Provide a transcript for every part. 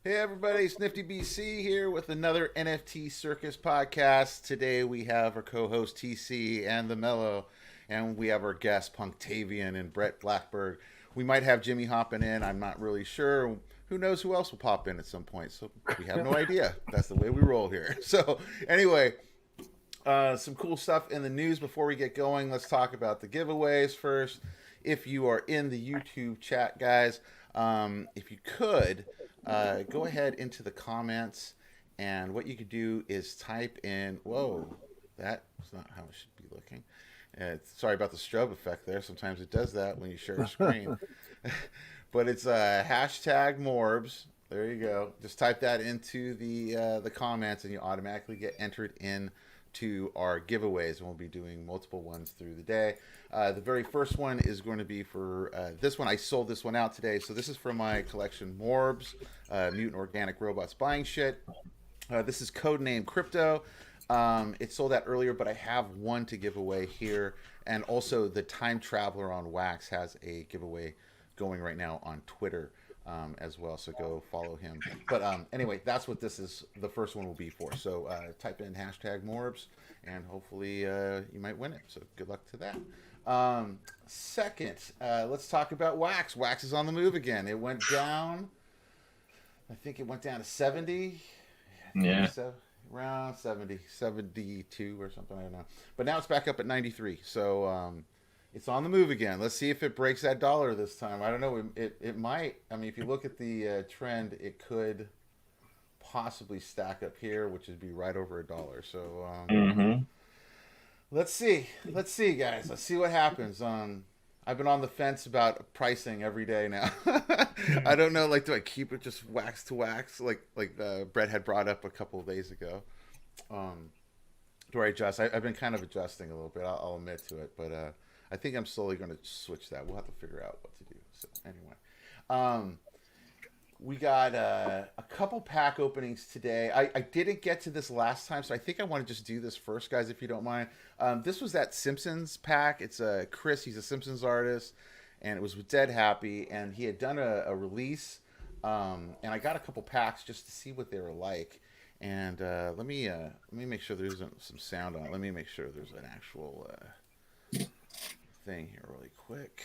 Hey everybody, it's NiftyBC here with another NFT CIRCUS podcast. Today we have our co-host TC and the Mellow, and we have our guest Punctavian and Bret Blackberg. We might have Jimmy hopping in, I'm not really sure. Who knows who else will pop in at some point, so we have no idea. That's the way we roll here. So anyway, some cool stuff in the news before we get going. Let's talk about the giveaways first. If you are in the YouTube chat, guys, if you could, go ahead into the comments, and what you could do is type in, whoa, that's not how it should be looking. Sorry about the strobe effect there. Sometimes it does that when you share a screen. But it's hashtag M.O.R.B.S. There you go. Just type that into the comments, and you automatically get entered in to our giveaways, and we'll be doing multiple ones through the day. The very first one is going to be for this one. I sold this one out today, so this is from my collection M.O.R.B.S, Mutant Organic Robots Buying Shit. This is codename Crypto. It sold out earlier, but I have one to give away here, and also the Time Traveler on Wax has a giveaway going right now on Twitter as well, so go follow him. But anyway, that's what this is. The first one will be for. So type in hashtag M.O.R.B.S, and hopefully you might win it. So good luck to that. Second, let's talk about Wax. Wax is on the move again. It went down. I think it went down to 70. Yeah. So, around 70, 72 or something. I don't know. But now it's back up at 93. So it's on the move again. Let's see if it breaks that dollar this time. I don't know. It might. I mean, if you look at the trend, it could possibly stack up here, which would be right over $1. So let's see. Let's see, guys. Let's see what happens. I've been on the fence about pricing every day now. I don't know. Like, do I keep it just wax to wax, like Bret had brought up a couple of days ago? Do I adjust? I've been kind of adjusting a little bit. I'll admit to it, but I think I'm slowly going to switch that. We'll have to figure out what to do. So anyway, we got a couple pack openings today. I didn't get to this last time, so I think I want to just do this first, guys, if you don't mind. This was that Simpsons pack. It's Chris. He's a Simpsons artist, and it was with Dead Happy, and he had done a release, and I got a couple packs just to see what they were like. And let me make sure there isn't some sound on it. Let me make sure there's an actual thing here really quick,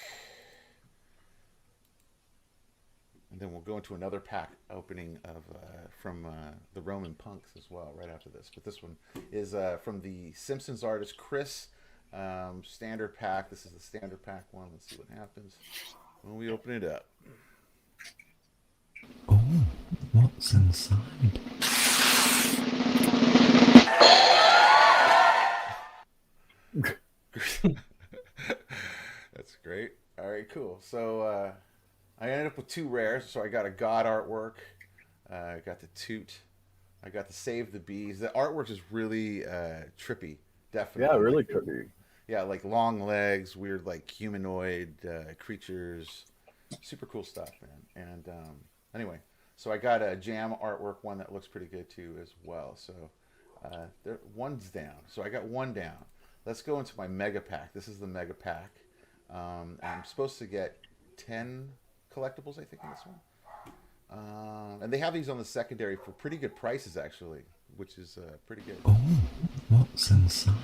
and then we'll go into another pack opening of from the Roman Punks as well right after this. But this one is from the Simpsons artist Chris, standard pack. This is the standard pack one. Let's see what happens when we open it up. Oh, what's inside? That's great. All right, cool. So I ended up with two rares. So I got a God artwork. I got the Toot. I got the Save the Bees. The artwork is really trippy. Definitely. Yeah, really trippy. Yeah, like long legs, weird like humanoid creatures. Super cool stuff, man. And anyway, so I got a Jam artwork one that looks pretty good too as well. So one's down. So I got one down. Let's go into my mega pack. This is the mega pack. I'm supposed to get 10 collectibles, I think, in this one. And they have these on the secondary for pretty good prices, actually, which is pretty good. Oh, what's inside?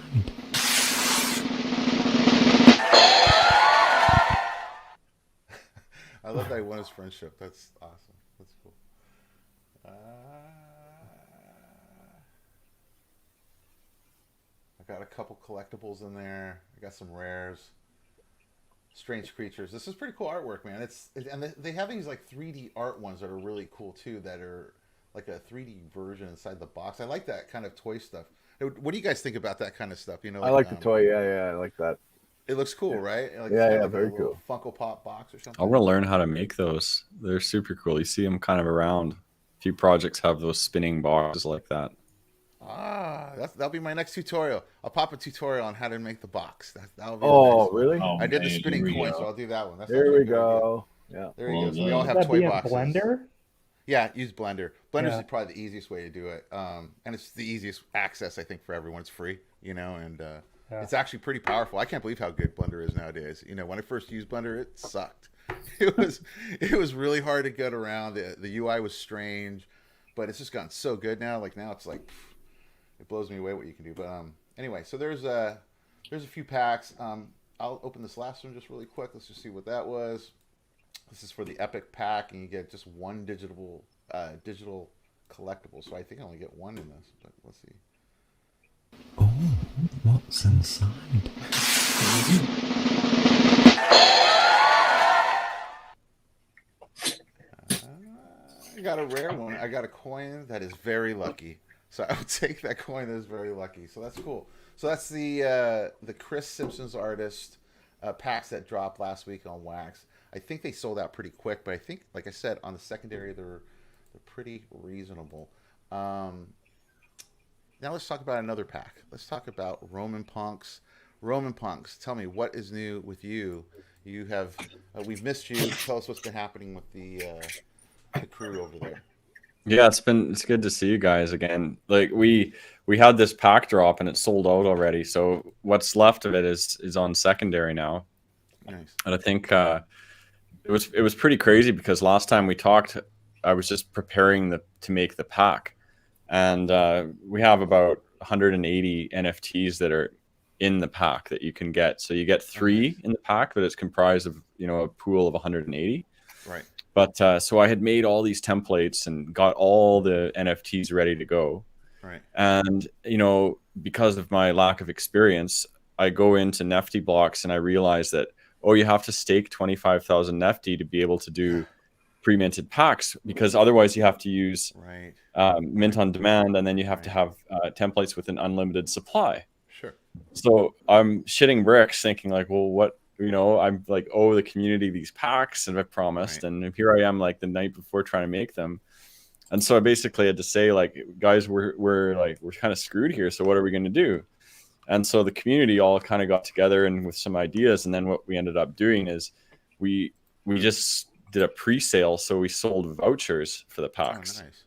I love that I won his friendship. That's awesome. That's cool. I got a couple collectibles in there. I got some rares. Strange creatures. This is pretty cool artwork, man. And they have these like 3D art ones that are really cool too. That are like a 3D version inside the box. I like that kind of toy stuff. What do you guys think about that kind of stuff? You know, I like the toy. Yeah, I like that. It looks cool, right? Like, yeah, like very cool. Funko Pop box or something. I want to learn how to make those. They're super cool. You see them kind of around. A few projects have those spinning boxes like that. That'll be my next tutorial. I'll pop a tutorial on how to make the box. That'll be nice. Really? Oh, I did the spinning coin, so I'll do that one. There we go. Yeah. There you go. So we all have that toy be boxes. Blender? Yeah, use Blender. Blender's probably the easiest way to do it, and it's the easiest access, I think, for everyone. It's free, you know, and it's actually pretty powerful. I can't believe how good Blender is nowadays. You know, when I first used Blender, it sucked. it was really hard to get around. The UI was strange, but it's just gotten so good now. Like now it's like it blows me away what you can do. But anyway, so there's a few packs. I'll open this last one just really quick. Let's just see what that was. This is for the Epic pack, and you get just one digital collectible. So I think I only get one in this. But let's see. Oh, what's inside? I got a rare one. I got a coin that is very lucky. So I would take that coin that is very lucky. So that's cool. So that's the Chris Simpson's artist packs that dropped last week on Wax. I think they sold out pretty quick, but I think, like I said, on the secondary they're pretty reasonable. Now let's talk about another pack. Let's talk about Roman Punks. Roman Punks, tell me what is new with you. You have we've missed you. Tell us what's been happening with the crew over there. Yeah, it's good to see you guys again. Like we had this pack drop and it sold out already. So what's left of it is on secondary now. Nice. And I think it was pretty crazy because last time we talked, I was just preparing to make the pack, and we have about 180 NFTs that are in the pack that you can get. So you get 3 in the pack, but it's comprised of a pool of 180. Right. But so I had made all these templates and got all the NFTs ready to go. Right. And because of my lack of experience, I go into Nifty Blocks and I realize that you have to stake 25,000 Nifty to be able to do pre-minted packs, because otherwise you have to use mint on demand, and then you have to have templates with an unlimited supply. Sure. So I'm shitting bricks thinking like, well, what, I'm like, the community these packs, and I promised, and here I am like the night before trying to make them. And so I basically had to say, like, guys, we're kind of screwed here. So what are we going to do? And so the community all kind of got together and with some ideas. And then what we ended up doing is we just did a pre-sale. So we sold vouchers for the packs. Oh, nice.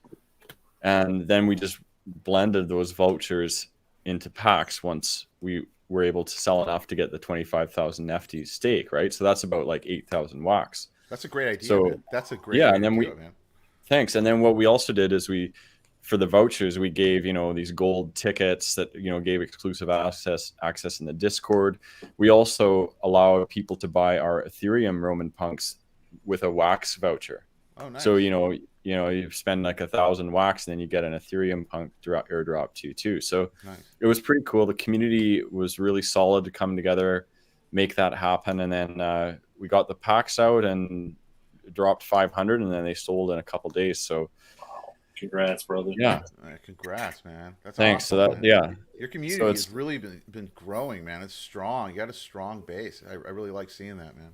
And then we just blended those vouchers into packs once we were able to sell enough to get the 25,000 NFT stake, right? So that's about like 8,000 wax. That's a great idea. So man. That's a great and idea, then man. Thanks. And then what we also did is for the vouchers, we gave, these gold tickets that, gave exclusive access in the Discord. We also allow people to buy our Ethereum Roman Punks with a wax voucher. Oh, nice. So, you spend like 1,000 wax and then you get an Ethereum Punk airdrop to you too. So nice. It was pretty cool. The community was really solid to come together, make that happen. And then we got the packs out and dropped 500, and then they sold in a couple days. So congrats, brother. Yeah. Congrats, man. That's Thanks. Awesome, So that, your community has really been growing, man. It's strong. You got a strong base. I really like seeing that, man.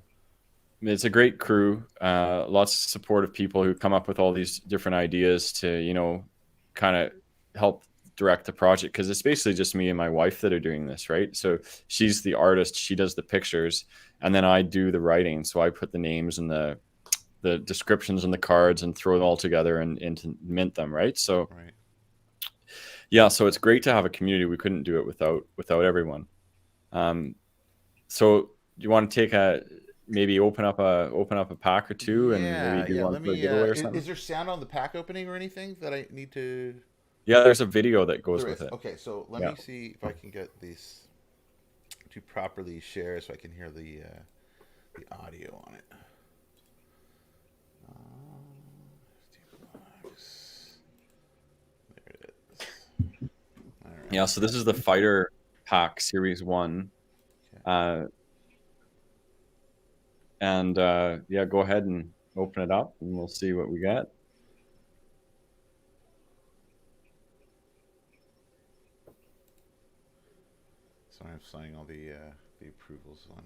It's a great crew. Lots of supportive people who come up with all these different ideas to, kind of help direct the project, because it's basically just me and my wife that are doing this, right? So she's the artist, she does the pictures, and then I do the writing. So I put the names and the descriptions on the cards and throw them all together and to mint them, right? So yeah, so it's great to have a community. We couldn't do it without everyone. So do you want to take maybe open up a pack or two, and maybe do one for a giveaway or something? Is there sound on the pack opening or anything that I need to? Yeah, there's a video that goes with it. Okay, so let me see if I can get these to properly share so I can hear the audio on it. There it is. All right. Yeah, so this is the Fighter Pack Series 1. Okay. Go ahead and open it up, and we'll see what we get. So I'm signing all the approvals on.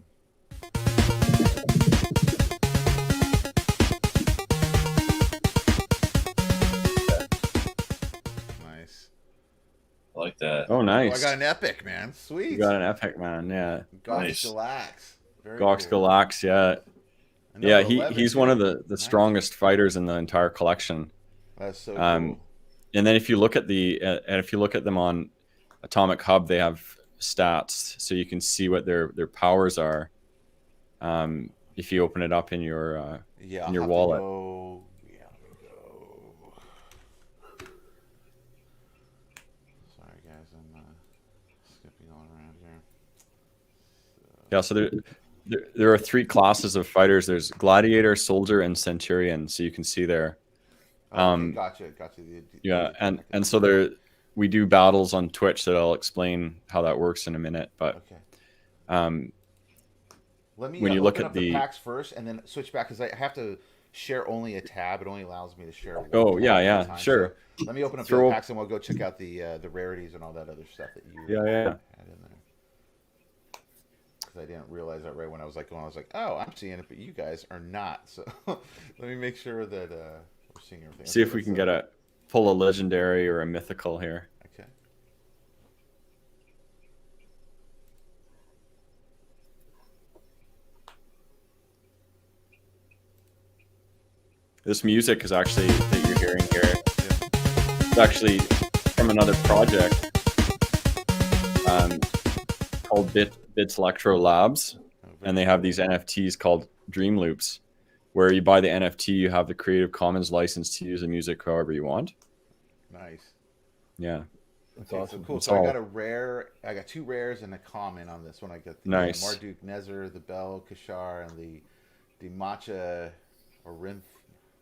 Nice. I like that. Oh, nice. Oh, I got an epic, man. Sweet. You got an epic, man. Yeah. Gox Galax. Gox Galax, yeah. Yeah, he's one of the strongest fighters in the entire collection. That's so cool. And then if you look at them on Atomic Hub, they have stats, so you can see what their powers are. if you open it up in your Yeah, in I'll your have wallet. to go. Yeah, let me go. Sorry, guys, I'm skipping all around here. Yeah, so there are three classes of fighters. There's gladiator, soldier, and centurion. So you can see there. Oh, okay, gotcha. Yeah, I can and see so that. there we do battles on Twitch that I'll explain how that works in a minute. But Okay. um, Let me when you look open at up the packs first and then switch back because I have to share only a tab. It only allows me to share one oh tab yeah, at a yeah, time. sure. So let me open up the other Throw packs and we'll go check out the rarities and all that other stuff that you yeah. had in there. Because I didn't realize that right when I was like going. I was like, oh, I'm seeing it, but you guys are not. So let me make sure that we're seeing everything. See Okay, if we can pull a legendary or a mythical here. Okay. This music is actually that you're hearing here. Yeah. It's actually from another project called Bits Electro Labs, and they have these NFTs called Dream Loops, where you buy the NFT, you have the Creative Commons license to use the music however you want. Nice. Yeah. That's Okay, awesome. so cool. It's So I all- got a rare. I got two rares and a common on this one. I got the Nice. Marduk Nezer, the Bell Kashar, and the Dimacha Orinth.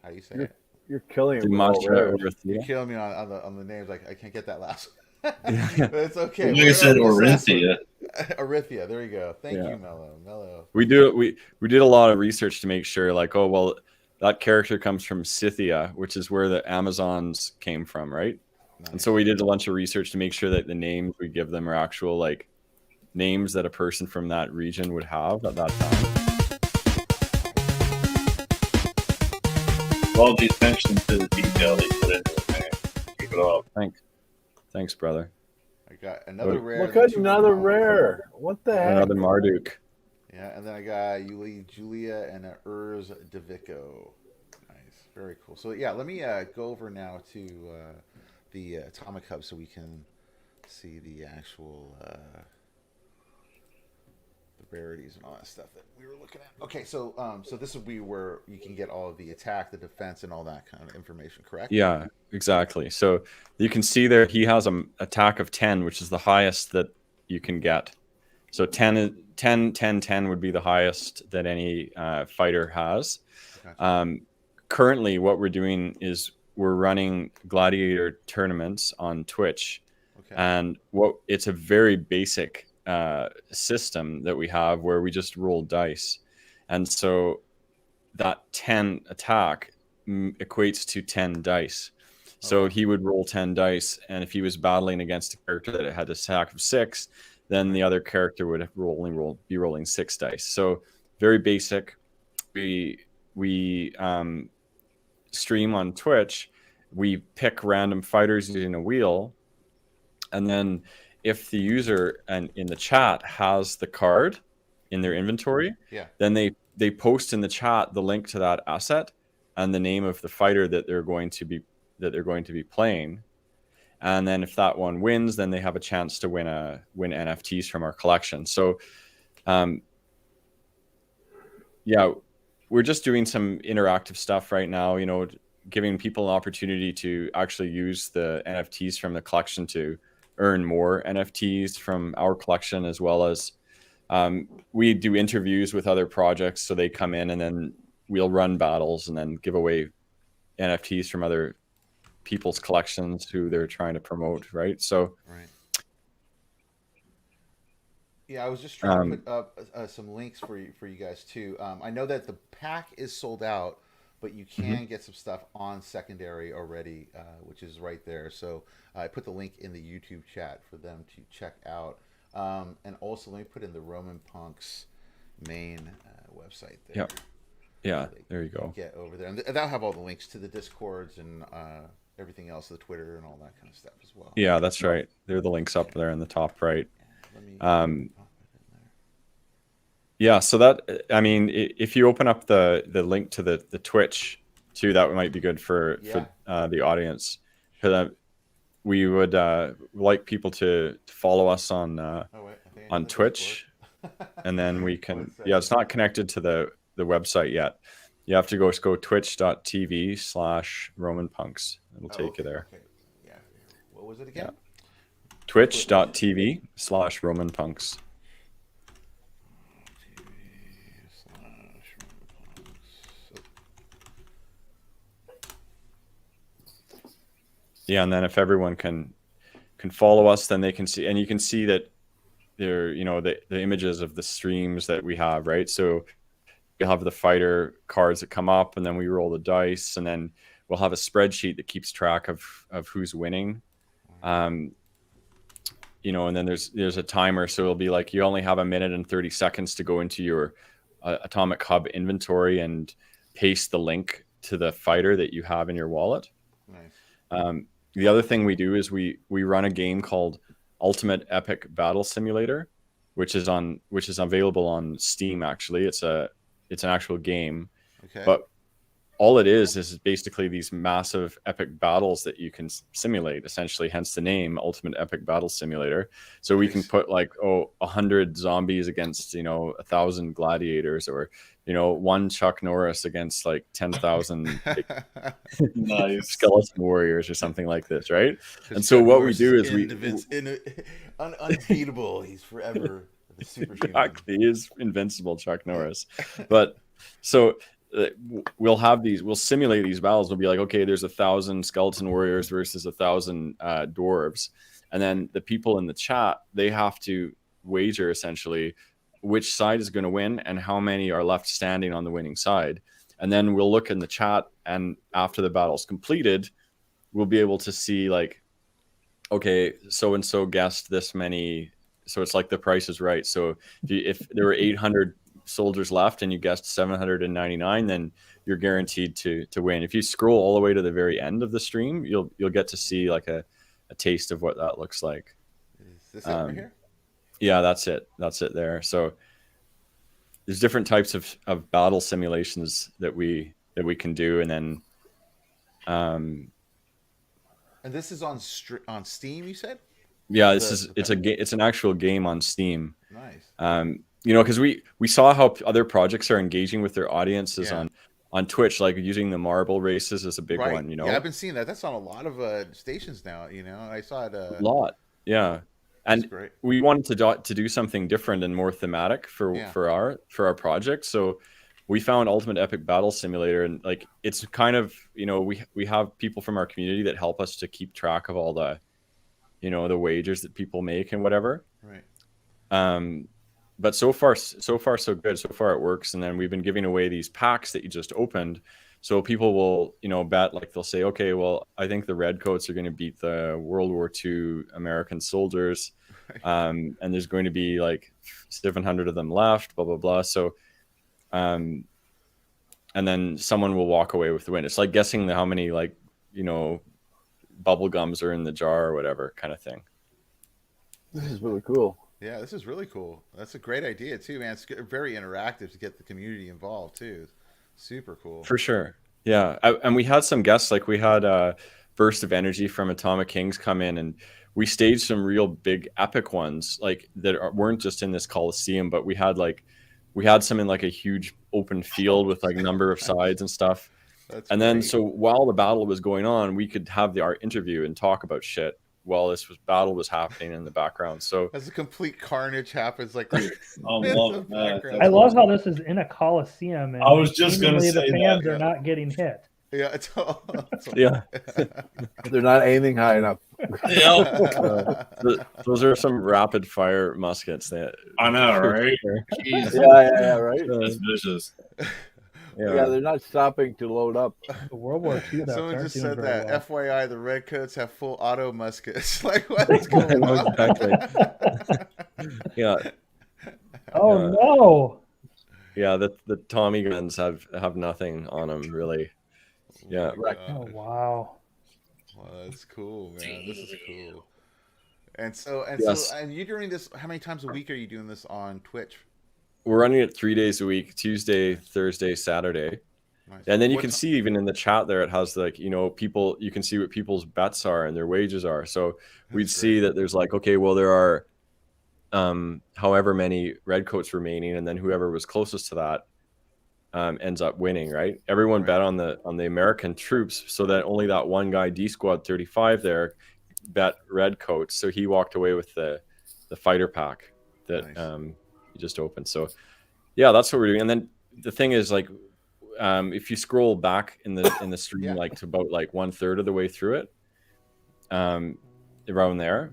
How do you say it? You're killing it with Dimacha all rares. You're Orithia. killing me on the names. Like I can't get that last one. Yeah. But it's okay. You We're said gonna open this last one. Orinthia. Orithia. There you go. Thank Yeah. you, Mello. We did a lot of research to make sure, like, oh well, that character comes from Scythia, which is where the Amazons came from, right? Nice. And so we did a bunch of research to make sure that the names we give them are actual like names that a person from that region would have at that time. All the attention to the detail they put into it, man. Keep it up. Thanks, brother. I got another Look- rare. Look at two another commons. rare. What the heck? Another Marduk. Yeah, and then I got Yuli Julia and Urs Devico. Nice, very cool. So yeah, let me go over now to the Atomic Hub so we can see the actual the rarities and all that stuff that we were looking at. Okay, so so this would be where you can get all of the attack, the defense, and all that kind of information, correct? Yeah, exactly. So you can see there he has an attack of 10, which is the highest that you can get. So 10 would be the highest that any fighter has. Gotcha. Currently, what we're doing is we're running gladiator tournaments on Twitch, Okay. and it's a very basic system that we have where we just roll dice, and so that 10 attack equates to 10 dice. So he would roll 10 dice, and if he was battling against a character that had an attack of 6, then the other character would be rolling 6 dice. So very basic. We stream on Twitch. We pick random fighters using a wheel, and then if the user and in the chat has the card in their inventory, Yeah. then they post in the chat the link to that asset and the name of the fighter that they're going to be playing. And then if that one wins, then they have a chance to win NFTs from our collection. So yeah, we're just doing some interactive stuff right now, giving people an opportunity to actually use the NFTs from the collection to earn more NFTs from our collection, as well as we do interviews with other projects. So they come in and then we'll run battles and then give away NFTs from other people's collections who they're trying to promote, right? So Right. Yeah, I was just trying to put up some links for you guys too. I know that the pack is sold out, but you can get some stuff on secondary already, which is right there. So I put the link in the YouTube chat for them to check out. And also, let me put in the Roman Punk's main website there. Yep. Yeah, there you go. Get over there, and that'll have all the links to the Discords and everything else, the Twitter and all that kind of stuff as well. Yeah, that's right. There are the links up there in the top right. Let me pop it in there. Yeah, so that, I mean, if you open up the link to the Twitch too, that might be good for the audience. Because we would like people to follow us on Oh, wait, I think I know the Twitch, and then we can. One second. Yeah, it's not connected to the the website yet. You have to go twitch.tv/RomanPunks. It'll take you there. Okay. Yeah. What was it again? Yeah. Twitch.tv/RomanPunks. Yeah, and then if everyone can follow us, then they can see, and you can see that they're, you know, the images of the streams that we have, right? So you'll have the fighter cards that come up, and then we roll the dice, and then we'll have a spreadsheet that keeps track of who's winning. You know, and then there's a timer, so it'll be like you only have 1 minute and 30 seconds to go into your Atomic Hub inventory and paste the link to the fighter that you have in your wallet. Nice. The other thing we do is we run a game called Ultimate Epic Battle Simulator, which is available on Steam. Actually, it's an actual game. Okay. But all it is basically these massive epic battles that you can simulate, essentially, hence the name Ultimate Epic Battle Simulator. So we can put like 100 zombies against 1,000 gladiators, or 1 Chuck Norris against like 10,000 Nice. skeleton warriors or something like this, right? And so what we do is unbeatable. He's forever the superhuman. Exactly, he is invincible, Chuck Norris. But so we'll simulate these battles. We'll be like, okay, there's 1,000 skeleton warriors versus 1,000 dwarves, and then the people in the chat, they have to wager essentially which side is going to win and how many are left standing on the winning side. And then we'll look in the chat, and after the battle's completed, we'll be able to see like, okay, so and so guessed this many. So it's like The Price is Right. So if there were 800 soldiers left and you guessed 799, then you're guaranteed to win. If you scroll all the way to the very end of the stream, you'll get to see like a taste of what that looks like. Is this it right here? Yeah, that's it there. So there's different types of battle simulations that we can do, and then and this is on Steam, you said? Yeah, it's an actual game on Steam. Nice. Because we saw how other projects are engaging with their audiences on Twitch, like using the marble races as a big one. Yeah, I've been seeing that. That's on a lot of stations now. I saw it a lot. Yeah, and we wanted to do something different and more thematic for our project. So we found Ultimate Epic Battle Simulator, and like it's kind of we have people from our community that help us to keep track of all the the wagers that people make and whatever. Right. But so far so good. So far it works. And then we've been giving away these packs that you just opened. So people will, bet, like they'll say, okay, well, I think the Redcoats are going to beat the World War II American soldiers. And there's going to be like 700 of them left, blah, blah, blah. So, and then someone will walk away with the win. It's like guessing how many, like, bubble gums are in the jar or whatever kind of thing. This is really cool. Yeah, this is really cool. That's a great idea too, man. It's very interactive to get the community involved too. Super cool. For sure. Yeah. And we had some guests, like we had a Burst of Energy from Atomic Kings come in, and we staged some real big epic ones, like that weren't just in this Coliseum, but we had some in like a huge open field with like a number of sides and stuff. That's then great. So while the battle was going on, we could have our interview and talk about shit while battle was happening in the background. So as a complete carnage happens, like I love how this is in a Coliseum, and I was just going to say the fans are not getting hit. Yeah, it's all yeah. They're not aiming high enough. Those are some rapid fire muskets. I know, right? Yeah, right. That's vicious. Yeah, they're not stopping to load up. The World War II. Someone just said that. Well. FYI, the Redcoats have full auto muskets. Like, what's going on? Exactly. Yeah. Oh no. Yeah, the Tommy guns have nothing on them really. Yeah. Oh wow. Well, that's cool, man. This is cool. And you doing this? How many times a week are you doing this on Twitch? We're running it 3 days a week: Tuesday, Thursday, Saturday. Nice. And then you can see even in the chat there, it has like, people, you can see what people's bets are and their wages are. So we'd see that there's like, okay, well, there are however many Redcoats remaining, and then whoever was closest to that ends up winning, right? Everyone bet on the American troops, so that only that one guy, D Squad 35 there, bet red coats, so he walked away with the fighter pack that he just opened. So yeah, that's what we're doing. And then the thing is, like, if you scroll back in the stream like to about like 1/3 of the way through it, around there,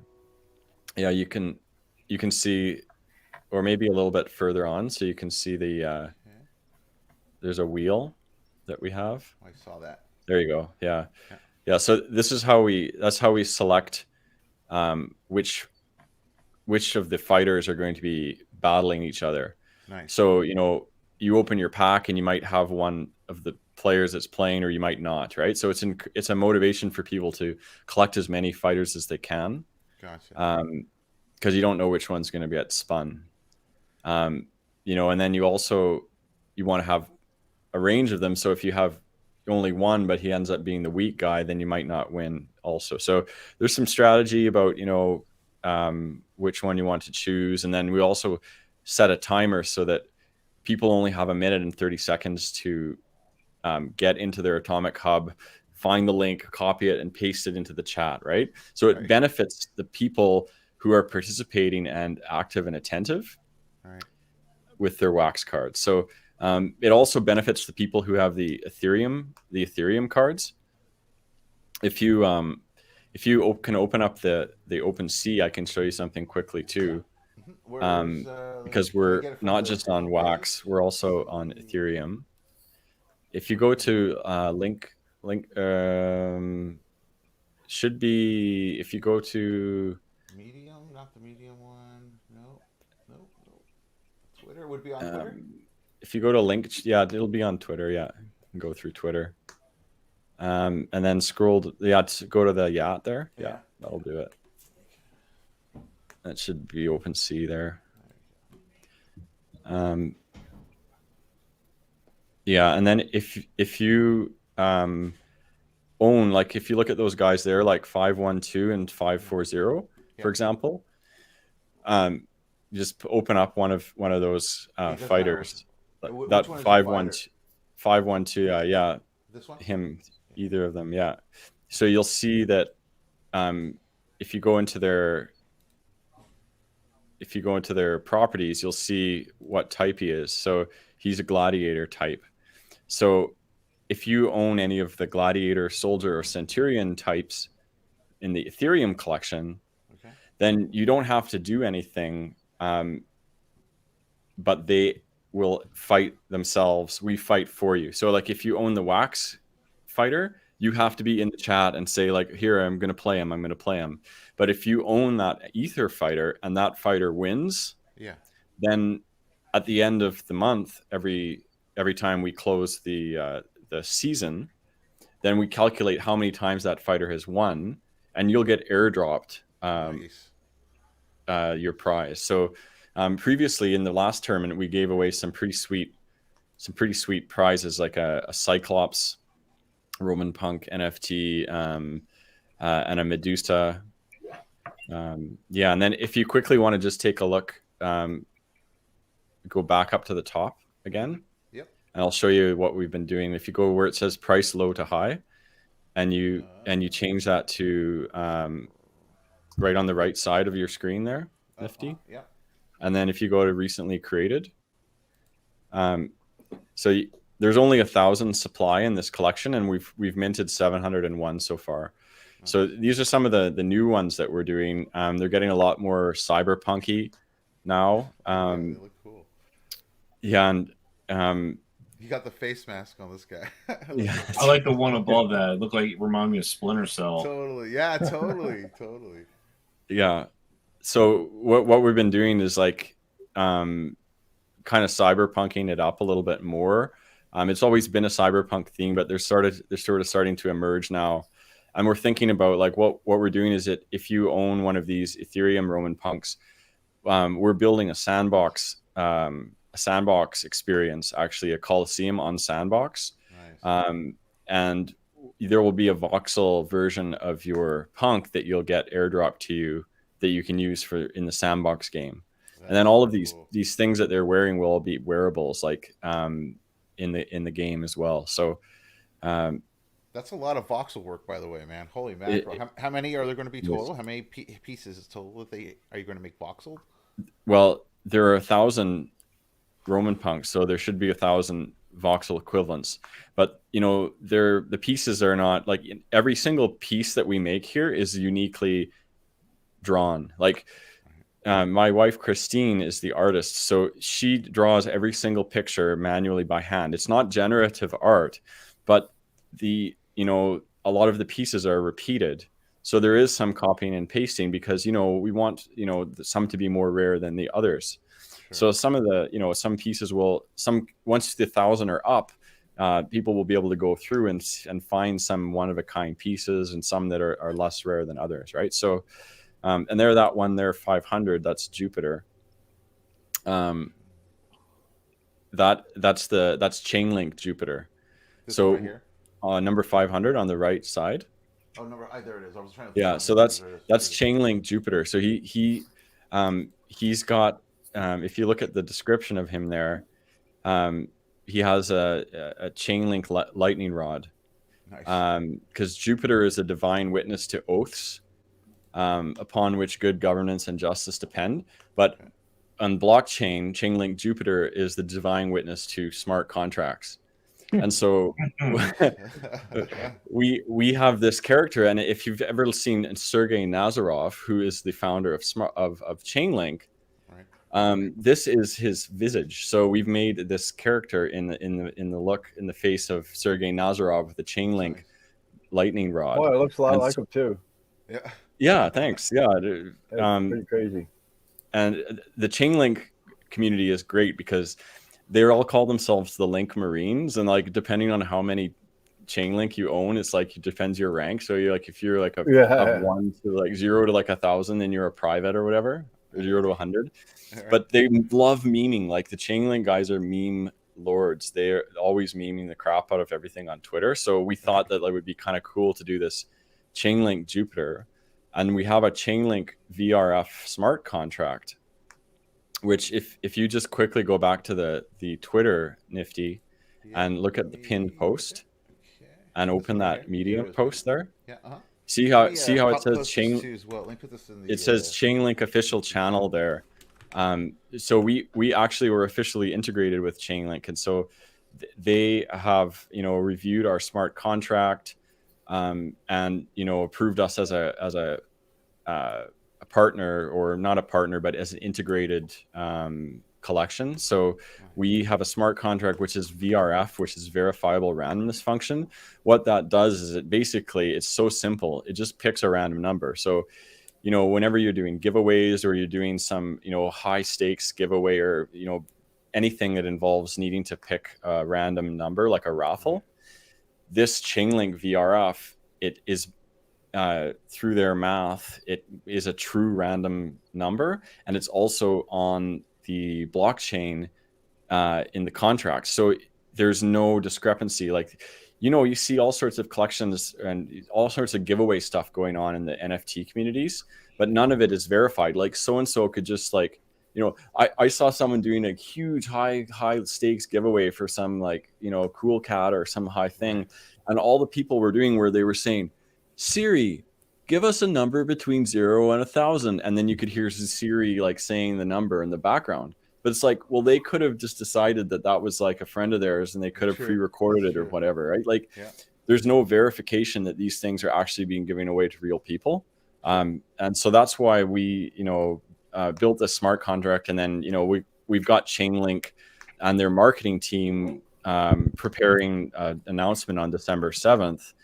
yeah, you can see, or maybe a little bit further on, so you can see the there's a wheel that we have. I saw that. There you go. Yeah. So this is how that's how we select which of the fighters are going to be battling each other. Nice. So, you know, you open your pack and you might have one of the players that's playing, or you might not, right? So it's a motivation for people to collect as many fighters as they can. Gotcha. Because you don't know which one's going to get spun. You know, and then you want to have a range of them. So if you have only one, but he ends up being the weak guy, then you might not win also. So there's some strategy about, you know, which one you want to choose. And then we also set a timer so that people only have 1 minute and 30 seconds to get into their Atomic Hub, find the link, copy it, and paste it into the chat, right? So it benefits the people who are participating and active and attentive with their wax cards. So it also benefits the people who have the Ethereum cards. If you can open up the OpenSea, I can show you something quickly too. Because we're not just on wax, we're also on Ethereum. If you go to should be, if you go to Medium, not the Medium one. No. Twitter would be on Twitter. If you go to link, yeah, it'll be on Twitter. Yeah, go through Twitter, and then scroll. Go to the yacht there. Yeah, that'll do it. That should be OpenSea there. Yeah, and then if you own, like, if you look at those guys there, like 512 and 540, for example, you just open up one of those fighters. That 512, yeah. This one? Him, either of them, yeah. So you'll see that if you go into their properties, you'll see what type he is. So he's a gladiator type. So if you own any of the gladiator, soldier, or centurion types in the Ethereum collection, then you don't have to do anything, but they will fight themselves. We fight for you. So like if you own the wax fighter, you have to be in the chat and say, like, here, I'm going to play him. But if you own that ether fighter and that fighter wins, then at the end of the month, every time we close the season, then we calculate how many times that fighter has won, and you'll get airdropped your prize. So previously in the last tournament, we gave away some pretty sweet prizes, like a Cyclops Roman Punk NFT and a Medusa. And then if you quickly want to just take a look, go back up to the top again. And I'll show you what we've been doing. If you go where it says price low to high, and you change that to right on the right side of your screen there, Nifty. And then if you go to recently created, so there's only 1,000 supply in this collection, and we've minted 701 so far. So these are some of the new ones that we're doing. They're getting a lot more cyberpunky now. They look cool. Yeah, and you got the face mask on this guy. I like the one above that. It looked like it reminded me of Splinter Cell. Totally. Yeah, totally. Yeah. So what we've been doing is like kind of cyberpunking it up a little bit more. It's always been a cyberpunk theme, but they're sort of starting to emerge now. And we're thinking about, like, what we're doing is that if you own one of these Ethereum Roman Punks, we're building a sandbox experience, actually a Coliseum on Sandbox. And there will be a voxel version of your punk that you'll get airdropped to you that you can use in the Sandbox game. And then all of these things that they're wearing will all be wearables, like in the game as well. So that's a lot of voxel work, by the way, man. Holy mackerel! How many are there going to be total? How many pieces total? Are you going to make voxel? Well, there are 1,000 Roman punks, so there should be 1,000 voxel equivalents. But the pieces are not like every single piece that we make here is uniquely drawn. Like my wife Christine is the artist, so she draws every single picture manually by hand. It's not generative art, but a lot of the pieces are repeated. So there is some copying and pasting because we want some to be more rare than the others. So some of the, some pieces once the 1,000 are up, people will be able to go through and find some one-of-a-kind pieces and some that are less rare than others, right? So, and that one there, 500, that's Jupiter. That's Chainlink Jupiter. This so one right here? Number 500 on the right side. Oh, there it is. I was trying to. Yeah, so that's Chainlink Jupiter. So he's got. If you look at the description of him there, he has a Chainlink lightning rod. Nice. Because Jupiter is a divine witness to oaths, upon which good governance and justice depend. But on blockchain, Chainlink Jupiter is the divine witness to smart contracts. And so we have this character, and if you've ever seen Sergey Nazarov, who is the founder of Chainlink. This is his visage. So we've made this character in the face of Sergey Nazarov with the Chainlink lightning rod. Oh, it looks a lot like him too. Yeah. Yeah. Thanks. Yeah. Pretty crazy. And the Chainlink community is great because they're all call themselves the Link Marines, and like depending on how many Chainlink you own, it's like it depends your rank. So you're like if you're like a 1 to like 0 to like 1,000, then you're a private or whatever, or 0 to 100. But they love memeing. Like the Chainlink guys are meme lords. They're always memeing the crap out of everything on Twitter. So we thought that it would be kind of cool to do this Chainlink Jupiter. And we have a Chainlink VRF smart contract, which if you just quickly go back to the Twitter Nifty and look at the pinned post and open that Medium post there. Yeah. See how it says it says Chainlink official channel there. So we actually were officially integrated with Chainlink, and so they have reviewed our smart contract, and approved us as a partner, or not a partner, but as an integrated collection. So we have a smart contract which is VRF, which is verifiable randomness function. What that does is it's so simple. It just picks a random number. So whenever you're doing giveaways or you're doing some, high stakes giveaway, or, anything that involves needing to pick a random number, like a raffle, this Chainlink VRF, it is, through their math, it is a true random number. And it's also on the blockchain, in the contract. So there's no discrepancy. Like, you see all sorts of collections and all sorts of giveaway stuff going on in the NFT communities, but none of it is verified. Like so-and-so could just like, I saw someone doing a huge high stakes giveaway for some like, cool cat or some high thing. And all the people were doing where they were saying, Siri, give us a number between 0 and 1,000. And then you could hear Siri like saying the number in the background. But it's like, well, they could have just decided that was like a friend of theirs, and they could have pre-recorded it or whatever, right? Like, there's no verification that these things are actually being given away to real people. And so that's why we, built this smart contract. And then, we've got Chainlink and their marketing team preparing an announcement on December 7th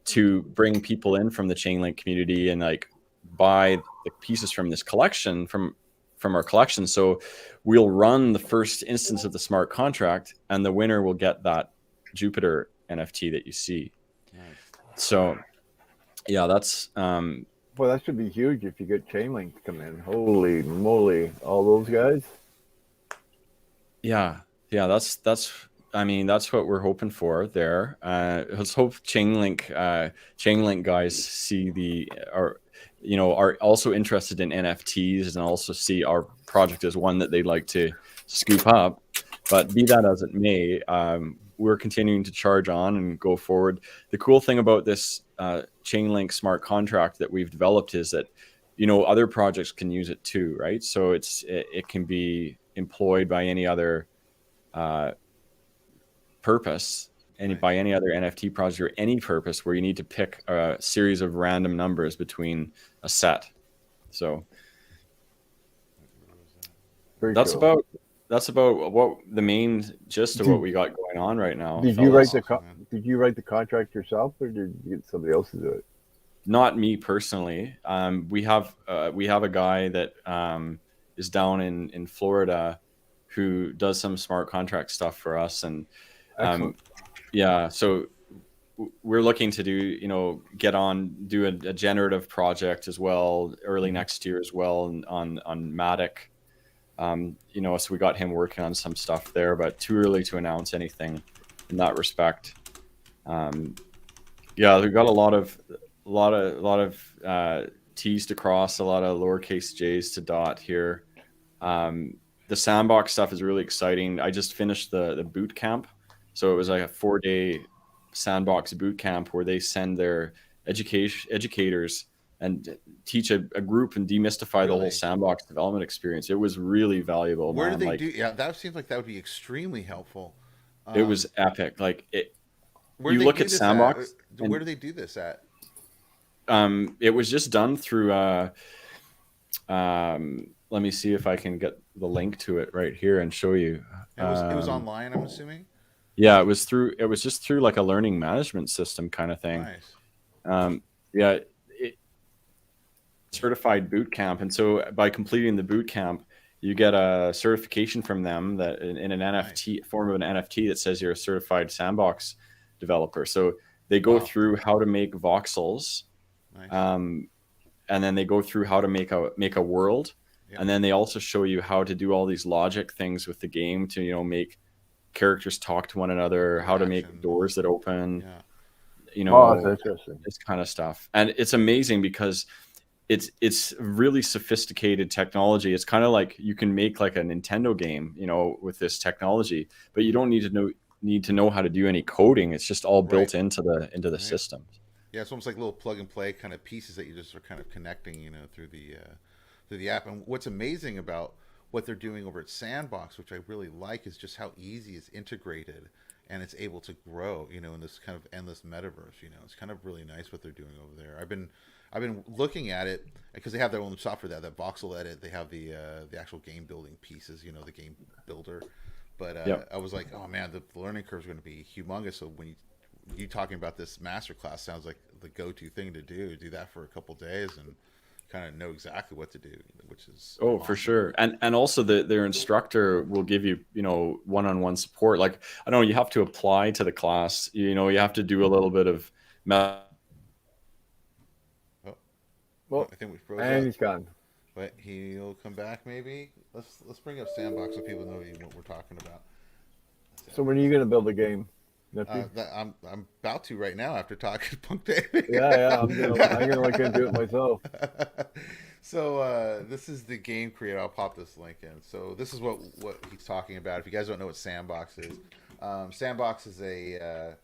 to bring people in from the Chainlink community and like buy the pieces from this collection, from our collection. So we'll run the first instance of the smart contract, and the winner will get that Jupiter NFT that you see. Nice. So yeah, that's boy, that should be huge if you get Chainlink to come in. Holy moly, all those guys. Yeah, that's what we're hoping for there. Let's hope Chainlink guys see are also interested in NFTs, and also see our project as one that they'd like to scoop up. But be that as it may, we're continuing to charge on and go forward. The cool thing about this Chainlink smart contract that we've developed is that, you know, other projects can use it too, right? So it can be employed by any other purpose, by any other NFT project or any purpose where you need to pick a series of random numbers between a set. So Very that's cool. about what the main gist of what we got going on right now. Did you write fellas. did you write the contract yourself, or did you get somebody else to do it? Not me personally. We have a guy that is down in Florida who does some smart contract stuff for us, and yeah, so we're looking to do a generative project as well early next year as well on Matic. So we got him working on some stuff there, but too early to announce anything in that respect. We've got a lot of T's to cross, a lot of lowercase J's to dot here. The sandbox stuff is really exciting. I just finished the boot camp. So it was like a 4-day sandbox boot camp where they send their educators and teach a group and demystify the whole sandbox development experience. It was really valuable. Where do they do? Yeah, that seems like that would be extremely helpful. It was epic. Like where you look at sandbox. Where do they do this at? It was just done through. Let me see if I can get the link to it right here and show you. It was online, I'm assuming. Yeah, it was just through like a learning management system kind of thing. Nice. Certified boot camp, and so by completing the boot camp, you get a certification from them that in an NFT form of an NFT that says you're a certified sandbox developer. So they go through how to make voxels, and then they go through how to make a world, and then they also show you how to do all these logic things with the game to make characters talk to one another, how to make doors that open, that's interesting. this kind of stuff. And it's amazing because it's really sophisticated technology. It's kind of like you can make like a Nintendo game, with this technology, but you don't need to know how to do any coding. It's just all built into the system. Yeah, it's almost like little plug and play kind of pieces that you just are kind of connecting, through the app. And what's amazing about what they're doing over at Sandbox, which I really like, is just how easy it's integrated and it's able to grow, in this kind of endless metaverse. It's kind of really nice what they're doing over there. I've been looking at it because they have their own software, that voxel edit. They have the actual game building pieces, the game builder. But I was like, oh man, the learning curve is going to be humongous. So when you talking about this masterclass, sounds like the go-to thing to do. Do that for a couple days and kind of know exactly what to do, which is awesome. For sure. And also their instructor will give you, one-on-one support. Like, I don't know, you have to apply to the class, you have to do a little bit of Well, I think we froze and up. he's gone. But he'll come back maybe. Let's bring up Sandbox so people know what we're talking about. So when are you going to build a game? I'm about to right now after talking to Punk David. Yeah, I'm gonna look into it myself. So this is the game creator. I'll pop this link in. So this is what he's talking about. If you guys don't know what Sandbox is, Sandbox is a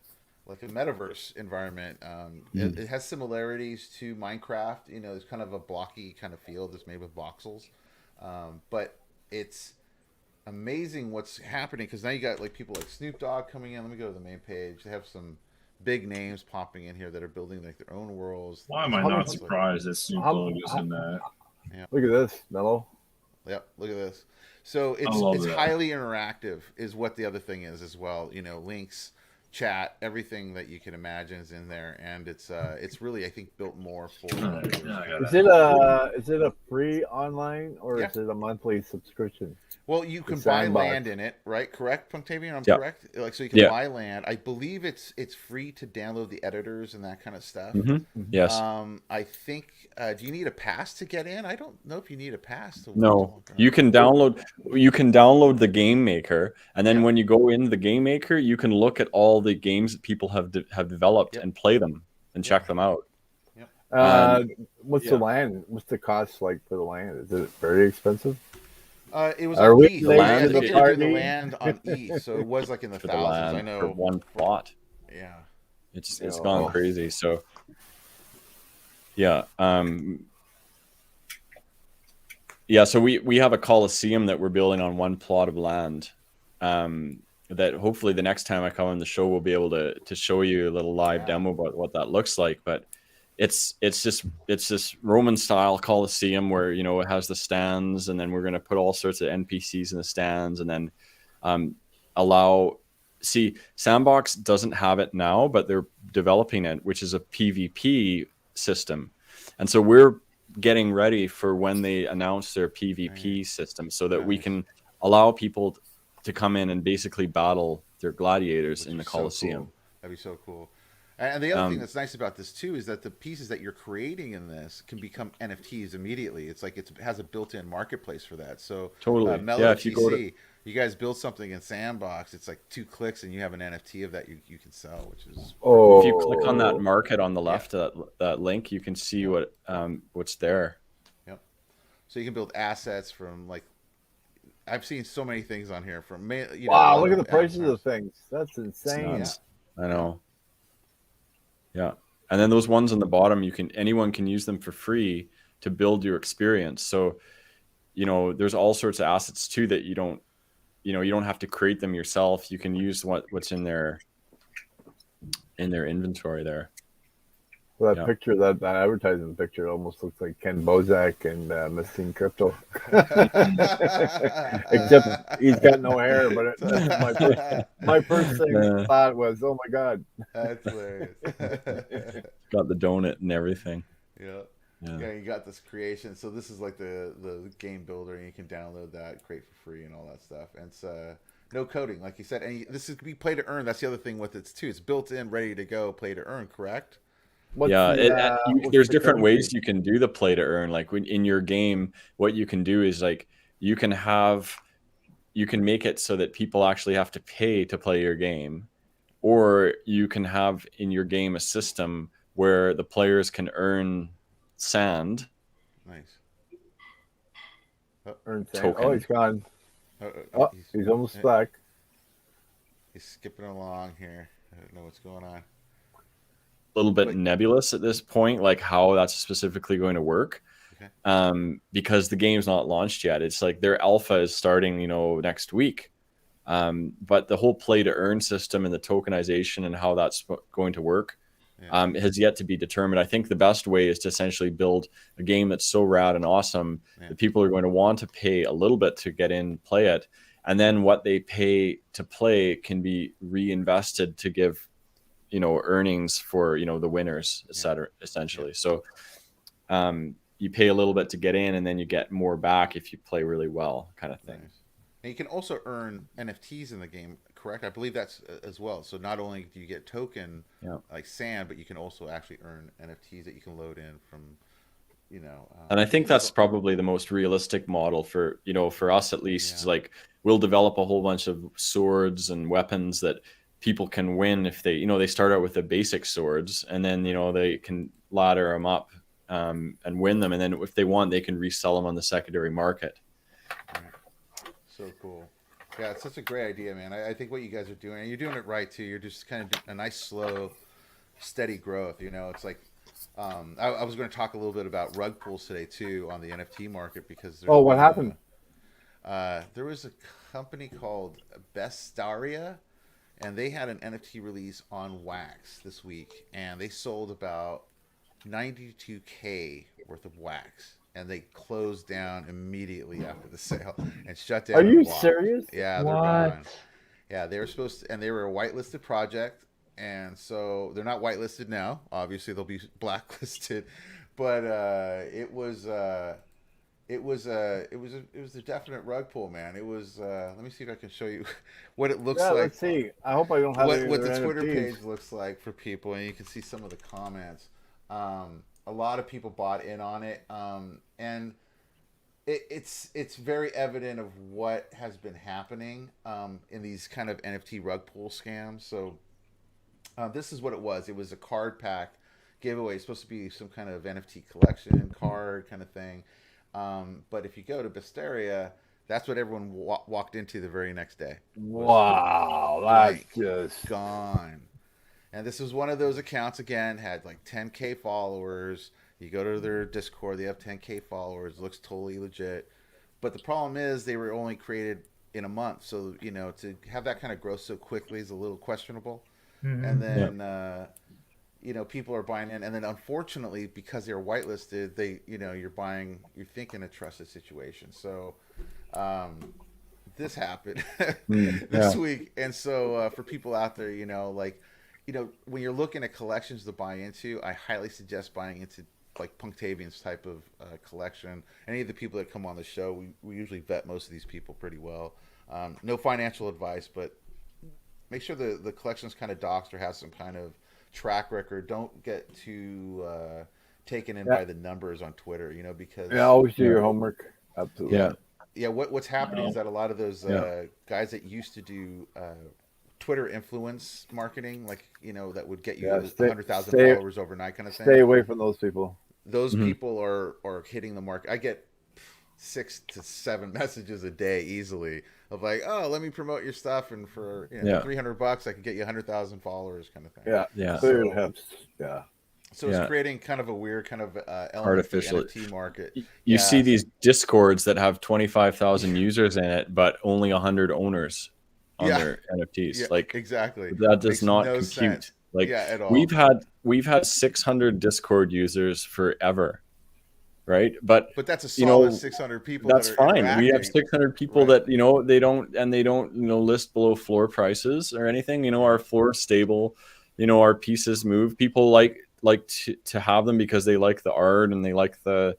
like a metaverse environment. It has similarities to Minecraft. It's kind of a blocky kind of field that's made with voxels, but it's amazing what's happening because now you got like people like Snoop Dogg coming in. Let me go to the main page. They have some big names popping in here that are building like their own worlds. Why am I not surprised that Snoop Dogg is in that? Yeah. Look at this, Mello. Yep, look at this. So it's highly interactive is what the other thing is as well. Links, chat, everything that you can imagine is in there, and it's really, I think, built more for. Is it a free online or is it a monthly subscription? Well, you can buy land in it, right? Correct, Punctavian? I'm correct. Like, so you can buy land. I believe it's free to download the editors and that kind of stuff. Mm-hmm. Yes. I think. Do you need a pass to get in? I don't know if you need a pass. No, you can download. You can download the game maker, and then when you go in the game maker, you can look at all the games that people have developed and play them and check them out. What's the land? What's the cost like for the land? Is it very expensive? It was Are on we ETH. late I to think the they were doing the party? land on ETH, so it was like in the for the thousands. I land for know. one plot. Yeah. It's gone Oh. crazy. So yeah, so we have a coliseum that we're building on one plot of land. That hopefully the next time I come on the show we'll be able to show you a little live demo about what that looks like. But it's this Roman style coliseum where it has the stands, and then we're going to put all sorts of NPCs in the stands, and then Sandbox doesn't have it now, but they're developing it, which is a PvP system. And so we're getting ready for when they announce their PvP system, so that we can allow people to come in and basically battle their gladiators in the Coliseum. Cool. That'd be so cool. And the other thing that's nice about this too is that the pieces that you're creating in this can become NFTs immediately. It's like it has a built-in marketplace for that. So totally, if you you guys build something in Sandbox, it's like 2 clicks and you have an NFT of that you can sell, which is if you click on that market on the left, that link, you can see what's there. Yep. So you can build assets from I've seen so many things on here from wow, look at the prices of things. That's insane. I know. Yeah. And then those ones on the bottom, anyone can use them for free to build your experience. So, there's all sorts of assets too that you don't have to create them yourself. You can use what's in their inventory there. Well, that picture, that advertising picture, almost looks like Ken Bozak and Missing Crypto. Except he's got no hair. But my first thought was, oh my god, that's hilarious. Got the donut and everything. Yeah, you got this creation. So this is like the game builder, and you can download that, create for free, and all that stuff. And it's no coding, like you said. And this is be play to earn. That's the other thing with it too. It's built in, ready to go, play to earn. Correct? There's different ways you can do the play to earn. Like in your game, what you can do is you can make it so that people actually have to pay to play your game, or you can have in your game a system where the players can earn sand. Nice. Earn sand. Token. Oh, he's gone. He's almost back. He's skipping along here. I don't know what's going on. A little bit nebulous at this point, like how that's specifically going to work. Because the game's not launched yet. It's like their alpha is starting, next week. But the whole play to earn system and the tokenization and how that's going to work has yet to be determined. I think the best way is to essentially build a game that's so rad and awesome that people are going to want to pay a little bit to get in, play it, and then what they pay to play can be reinvested to give earnings for the winners, etc. Essentially. So you pay a little bit to get in, and then you get more back if you play really well, kind of thing. Nice. And you can also earn NFTs in the game, correct? I believe that's as well. So not only do you get token like sand, but you can also actually earn NFTs that you can load in from and I think that's probably the most realistic model for us at least. Like we'll develop a whole bunch of swords and weapons that people can win if they they start out with the basic swords, and then they can ladder them up and win them, and then if they want they can resell them on the secondary market. So cool. Yeah, it's such a great idea, man. I think what you guys are doing, and you're doing it right too. You're just kind of doing a nice slow steady growth. It's like I was going to talk a little bit about rug pulls today too on the NFT market, because what happened? There was a company called Bestaria, and they had an NFT release on wax this week, and they sold about 92K worth of wax, and they closed down immediately after the sale and shut down. Are you serious? Yeah, they're gone. Yeah, they were supposed to, and they were a whitelisted project, and so they're not whitelisted now. Obviously, they'll be blacklisted, but it was a definite rug pull, man. It was. Let me see if I can show you what it looks like. Let's see. I hope I don't have what the Twitter NFTs. page looks like for people, and you can see some of the comments. A lot of people bought in on it, and it's very evident of what has been happening in these kind of NFT rug pull scams. So this is what it was. It was a card pack giveaway. It's supposed to be some kind of NFT collection card kind of thing. But if you go to Bestaria, That's what everyone walked into the very next day. Wow, that's Blank, just gone. And this was one of those accounts, again, had like 10K followers. You go to their Discord, they have 10K followers. Looks totally legit. But the problem is they were only created in a month. So, to have that kind of growth so quickly is a little questionable. And then, people are buying in. And then, unfortunately, because they're whitelisted, you're thinking a trusted situation. So, this happened this week. And so, for people out there, when you're looking at collections to buy into, I highly suggest buying into like Punctavian's type of collection. Any of the people that come on the show, we usually vet most of these people pretty well. No financial advice, but make sure the collection's kind of doxed or has some kind of track record. Don't get too taken in by the numbers on Twitter, because always do your homework. Absolutely. Yeah. What's happening is that a lot of those guys that used to do Twitter influence marketing, that would get you 100,000 followers overnight kind of thing. Stay away from those people. Those people are hitting the market. I get 6 to 7 messages a day easily of like, oh, let me promote your stuff, and for $300 I can get you 100,000 followers kind of thing. So it's creating kind of a weird kind of artificial NFT market. You see these Discords that have 25,000 users in it, but only 100 owners on their NFTs. Exactly. That does not compute. Sense. At all. We've had 600 Discord users forever, right? But that's a solid 600 people. That's fine. We have 600 people that they don't list below floor prices or anything. Our floor is stable. Our pieces move. People like to have them because they like the art and they like the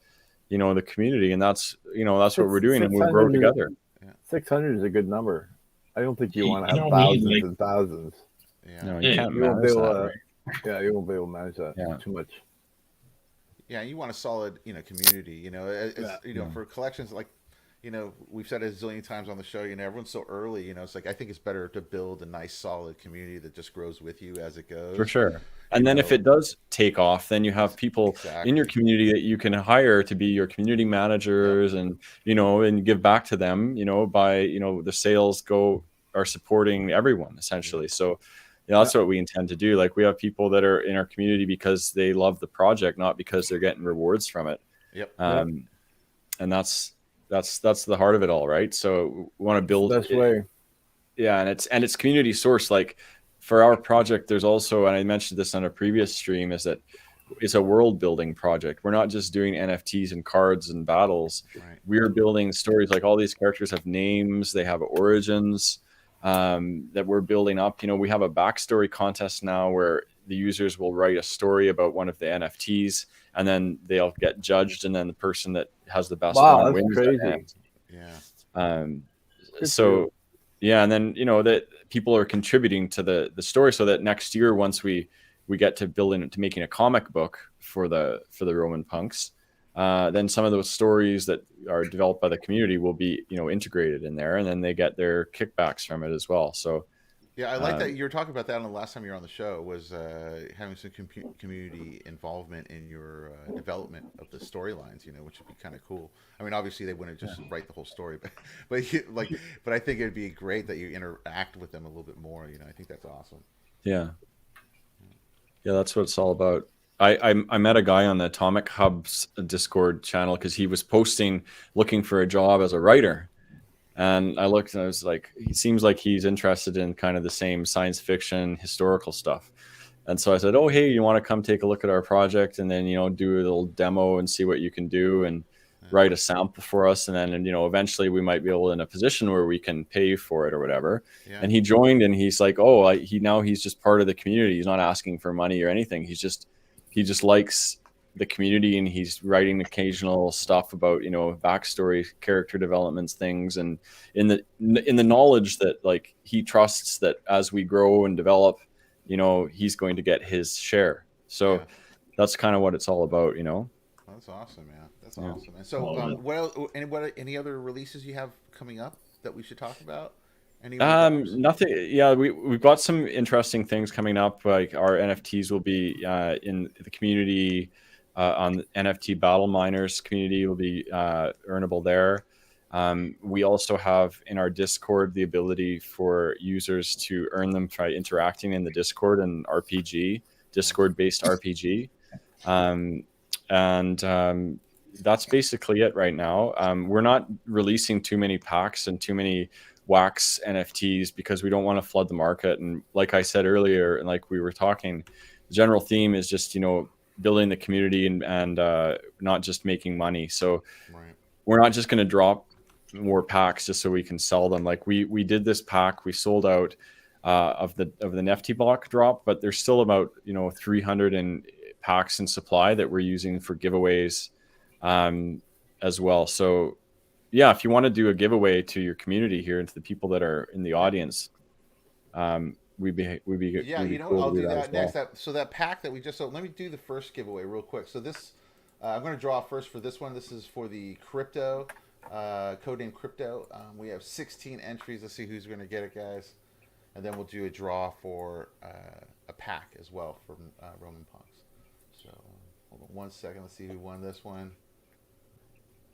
the community, and that's what we're doing, and we grow together. 600 is a good number. I don't think you want to have thousands and thousands. No, you can't manage that. Yeah, you won't be able to manage that too much. Yeah, you want a solid, community. For collections, we've said it a zillion times on the show. Everyone's so early. It's like I think it's better to build a nice, solid community that just grows with you as it goes. For sure. And then if it does take off, then you have people in your community that you can hire to be your community managers, and and give back to them. By the sales are supporting everyone essentially. So. That's what we intend to do. Like, we have people that are in our community because they love the project, not because they're getting rewards from it. And that's the heart of it all, right? So we want to build this way. Yeah, and it's community sourced. Like, for our project, there's also, and I mentioned this on a previous stream, is that it's a world building project. We're not just doing NFTs and cards and battles. Right. We're building stories. Like, all these characters have names, they have origins. That we're building up. We have a backstory contest now where the users will write a story about one of the NFTs, and then they'll get judged, and then the person that has the best one wins. Crazy. And then that people are contributing to the story, so that next year, once we get to building to making a comic book for the Roman punks, then some of those stories that are developed by the community will be, integrated in there, and then they get their kickbacks from it as well. So, I like that you were talking about that on the last time you were on the show, was having some community involvement in your development of the storylines, which would be kind of cool. I mean, obviously they wouldn't just write the whole story, but I think it'd be great that you interact with them a little bit more. I think that's awesome. Yeah, that's what it's all about. I met a guy on the Atomic Hub's Discord channel because he was posting looking for a job as a writer. And I looked and I was like, he seems like he's interested in kind of the same science fiction, historical stuff. And so I said, oh, hey, you want to come take a look at our project and then, do a little demo and see what you can do and write a sample for us. And then, eventually we might be able in a position where we can pay for it or whatever. Yeah. And he joined, and he's like, oh, he's just part of the community. He's not asking for money or anything. He just likes the community, and he's writing occasional stuff about, backstory, character developments, things. And in the knowledge that like he trusts that as we grow and develop, he's going to get his share. So that's kind of what it's all about, That's awesome, man. That's awesome. And so any other releases you have coming up that we should talk about? Nothing. Yeah, we've got some interesting things coming up. Like, our NFTs will be in the community, on the NFT Battle Miners community will be earnable there. We also have in our Discord the ability for users to earn them by interacting in the Discord and RPG, Discord-based RPG. That's basically it right now. We're not releasing too many packs and too many wax NFTs because we don't want to flood the market. And like I said earlier, and like we were talking, the general theme is just, building the community and not just making money. So we're not just going to drop more packs just so we can sell them. Like we did this pack, we sold out of the NFT block drop, but there's still about 300 packs in supply that we're using for giveaways as well. So yeah, if you want to do a giveaway to your community here and to the people that are in the audience, we'd be cool I'll do that as next. well. So that pack that we just sold, let me do the first giveaway real quick. So this I'm going to draw first for this one. This is for the crypto codename crypto. We have 16 entries. Let's see who's going to get it, guys, and then we'll do a draw for a pack as well for Roman Punks. So hold on 1 second. Let's see who won this one.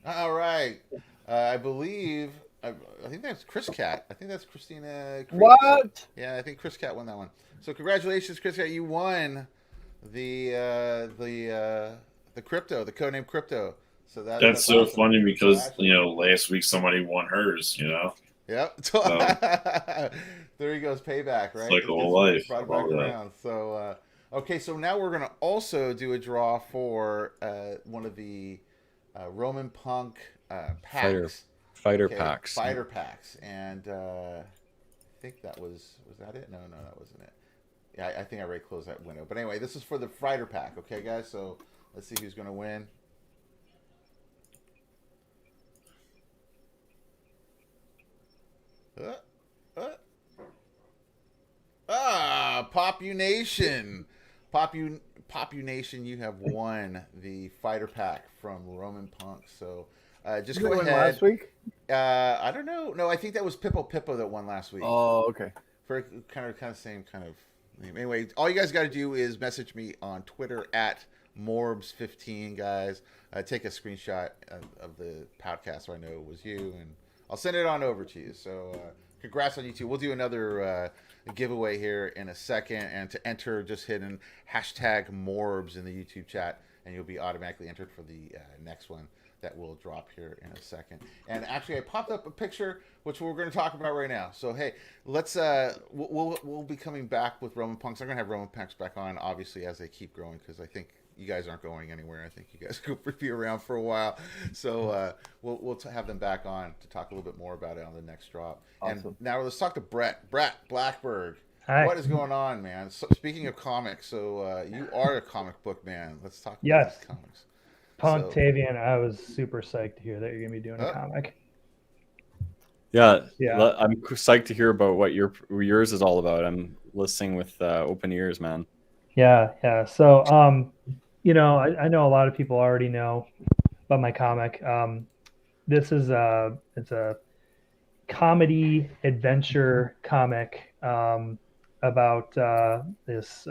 All right. I believe, I think that's Chris Cat. I think that's Christina. What? Yeah, I think Chris Cat won that one. So congratulations, Chris Cat. You won the crypto, the codename crypto. So That's so awesome. funny because, last week somebody won hers, Yep. There he goes, payback, right? It's like a whole life. Brought it back around. So, okay, so now we're going to also do a draw for one of the Roman Punk packs. Fighter packs. Fighter packs. And I think that was that it? No, that wasn't it. Yeah, I think I already closed that window. But anyway, this is for the fighter pack, okay, guys? So let's see who's going to win. Population. Population, you have won the fighter pack from Roman Punk. So just go ahead. Last week? I don't know. No, I think that was Pippo that won last week. Oh, okay. For kind of same kind of name. Anyway, all you guys got to do is message me on Twitter at M.O.R.B.S15, guys. Take a screenshot of the podcast so I know it was you, and I'll send it on over to you. So congrats on you two. We'll do another giveaway here in a second, and to enter, just hit in hashtag M.O.R.B.S in the YouTube chat, and you'll be automatically entered for the next one that will drop here in a second. And actually, I popped up a picture which we're going to talk about right now. So hey, let's we'll be coming back with Roman Punks. I'm going to have Roman Punks back on, obviously, as they keep growing, because I think you guys aren't going anywhere. I think you guys could be around for a while. So we'll have them back on to talk a little bit more about it on the next drop. Awesome. And now let's talk to Bret Blackberg. Hi. What is going on, man? So, speaking of comics, so you are a comic book man. Let's talk about these comics. Punktavian, I was super psyched to hear that you're going to be doing a comic. Yeah, I'm psyched to hear about what yours is all about. I'm listening with open ears, man. Yeah. So, I know a lot of people already know about my comic. This is it's a comedy adventure comic about this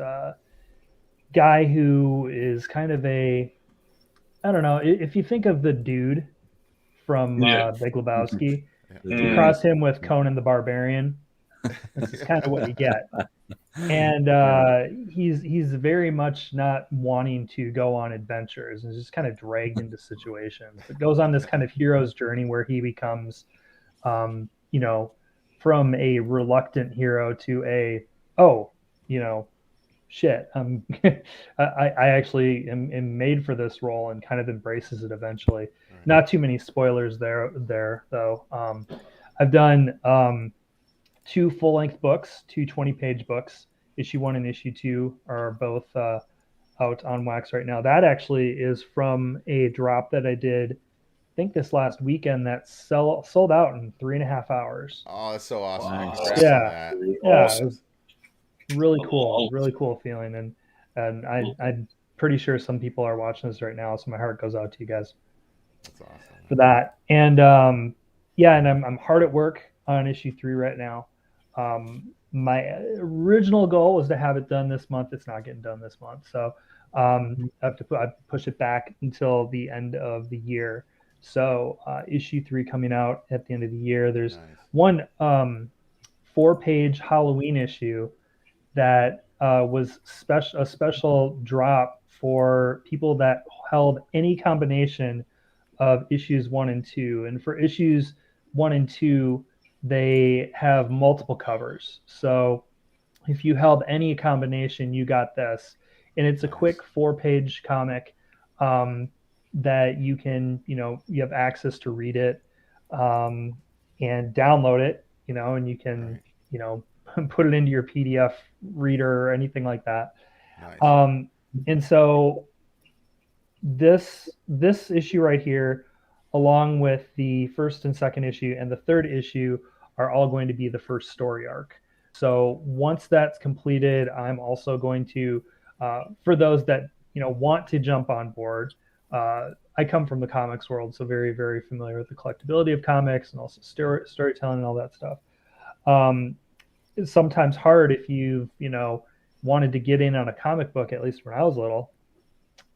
guy who is kind of I don't know, if you think of the dude from Big Lebowski, you cross him with Conan the Barbarian. This is kind of what you get. And he's very much not wanting to go on adventures and just kind of dragged into situations. It goes on this kind of hero's journey where he becomes, from a reluctant hero to shit. I actually am made for this role, and kind of embraces it eventually. Right. Not too many spoilers there though. I've done 2 full-length books, 2 20-page books. Issue 1 and issue 2 are both out on wax right now. That actually is from a drop that I did, I think this last weekend, that sold out in 3.5 hours. Oh, that's so awesome! Wow. Yeah, it was really cool feeling, and I'm pretty sure some people are watching this right now, so my heart goes out to you guys. That's awesome for that. And and I'm hard at work on issue 3 right now. My original goal was to have it done this month. It's not getting done this month, so I push it back until the end of the year. So issue 3 coming out at the end of the year. There's Nice. one 4-page Halloween issue that was a special drop for people that held any combination of issues 1 and 2. And for issues 1 and 2, they have multiple covers. So if you held any combination, you got this. And it's a quick 4-page comic that you can, you have access to read it and download it, and you can, put it into your PDF reader or anything like that. Nice. And so this issue right here, along with the first and second issue and the third issue, are all going to be the first story arc. So once that's completed, I'm also going to, for those that want to jump on board, I come from the comics world, so very, very familiar with the collectability of comics and also storytelling and all that stuff. It's sometimes hard if you've wanted to get in on a comic book, at least when I was little,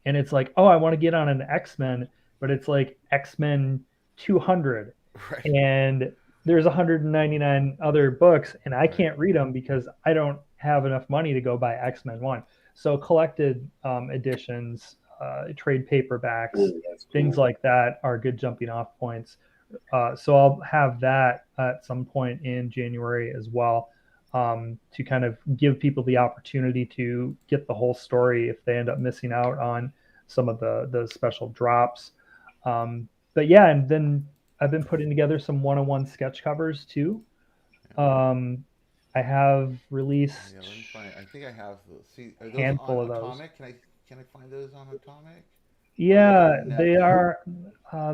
and it's like, oh, I want to get on an X-Men, but it's like X-Men 200, Right. and there's 199 other books, and I can't read them because I don't have enough money to go buy X-Men 1. So collected editions, trade paperbacks, things like that are good jumping off points. So I'll have that at some point in January as well, to kind of give people the opportunity to get the whole story if they end up missing out on some of the special drops. But yeah, and then I've been putting together some one-on-one sketch covers too. I have released Yeah, let me find. I think I have those. See, are those handful on of those. Atomic? Can I find those on Atomic? Yeah, Or they Net? are.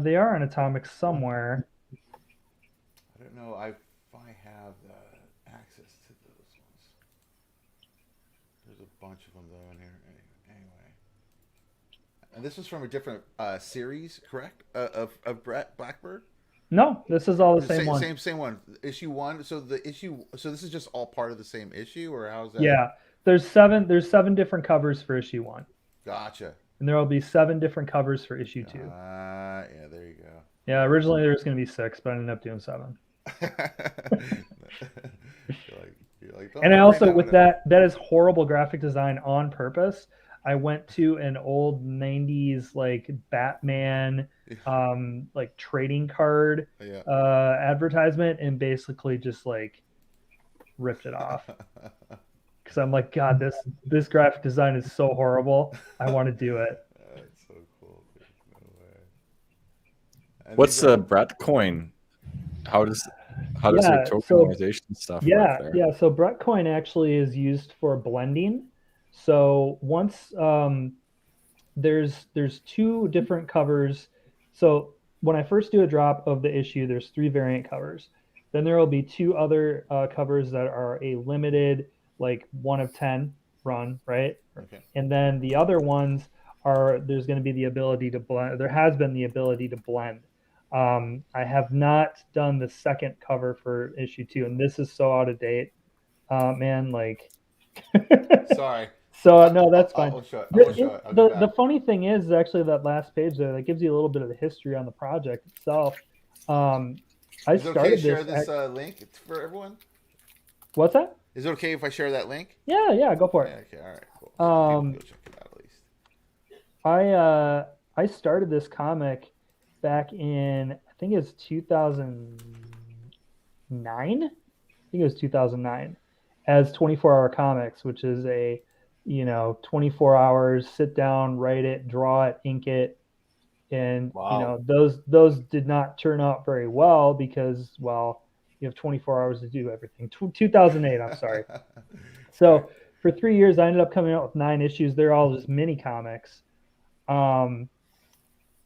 They are on Atomic somewhere. I don't know if I have access to those ones. There's a bunch of them though in here. Anyway, and this was from a different series, correct? Of Bret Blackberg. No, this is all the same one. Same one. Issue 1. So So this is just all part of the same issue, or how's that? Yeah, there's seven different covers for issue 1, Gotcha. and there will be 7 different covers for issue 2. Yeah, there you go. Yeah, originally there was going to be 6, but I ended up doing 7. you're like, And I also, with that is horrible graphic design on purpose. I went to an old 90s like Batman like trading card advertisement and basically just like ripped it off. Because I'm like, God, this graphic design is so horrible. I want to do it. That's so cool, dude. No way. And What's the Bret coin? How does their tokenization stuff work there? Yeah. So Bret coin actually is used for blending. So once there's 2 different covers. So when I first do a drop of the issue, there's 3 variant covers. Then there will be 2 other covers that are a limited, like 1 of 10 run, right? Okay. And then the other ones there's going to be the ability to blend. There has been the ability to blend. I have not done the second cover for issue 2, and this is so out of date, man. Like, sorry. So no, that's fine. I'll show it. The funny thing is actually that last page there that gives you a little bit of the history on the project itself. Is it okay to share this link for everyone? What's that? Is it okay if I share that link? Yeah, go for it. Yeah, okay, all right, cool. So people go check it out at least. I started this comic back in, I think it was 2009. I think it was 2009 as 24-hour comics, which is a 24 hours, sit down, write it, draw it, ink it. And, those did not turn out very well because, well, you have 24 hours to do everything. 2008, I'm sorry. So for 3 years, I ended up coming out with 9 issues. They're all just mini comics. And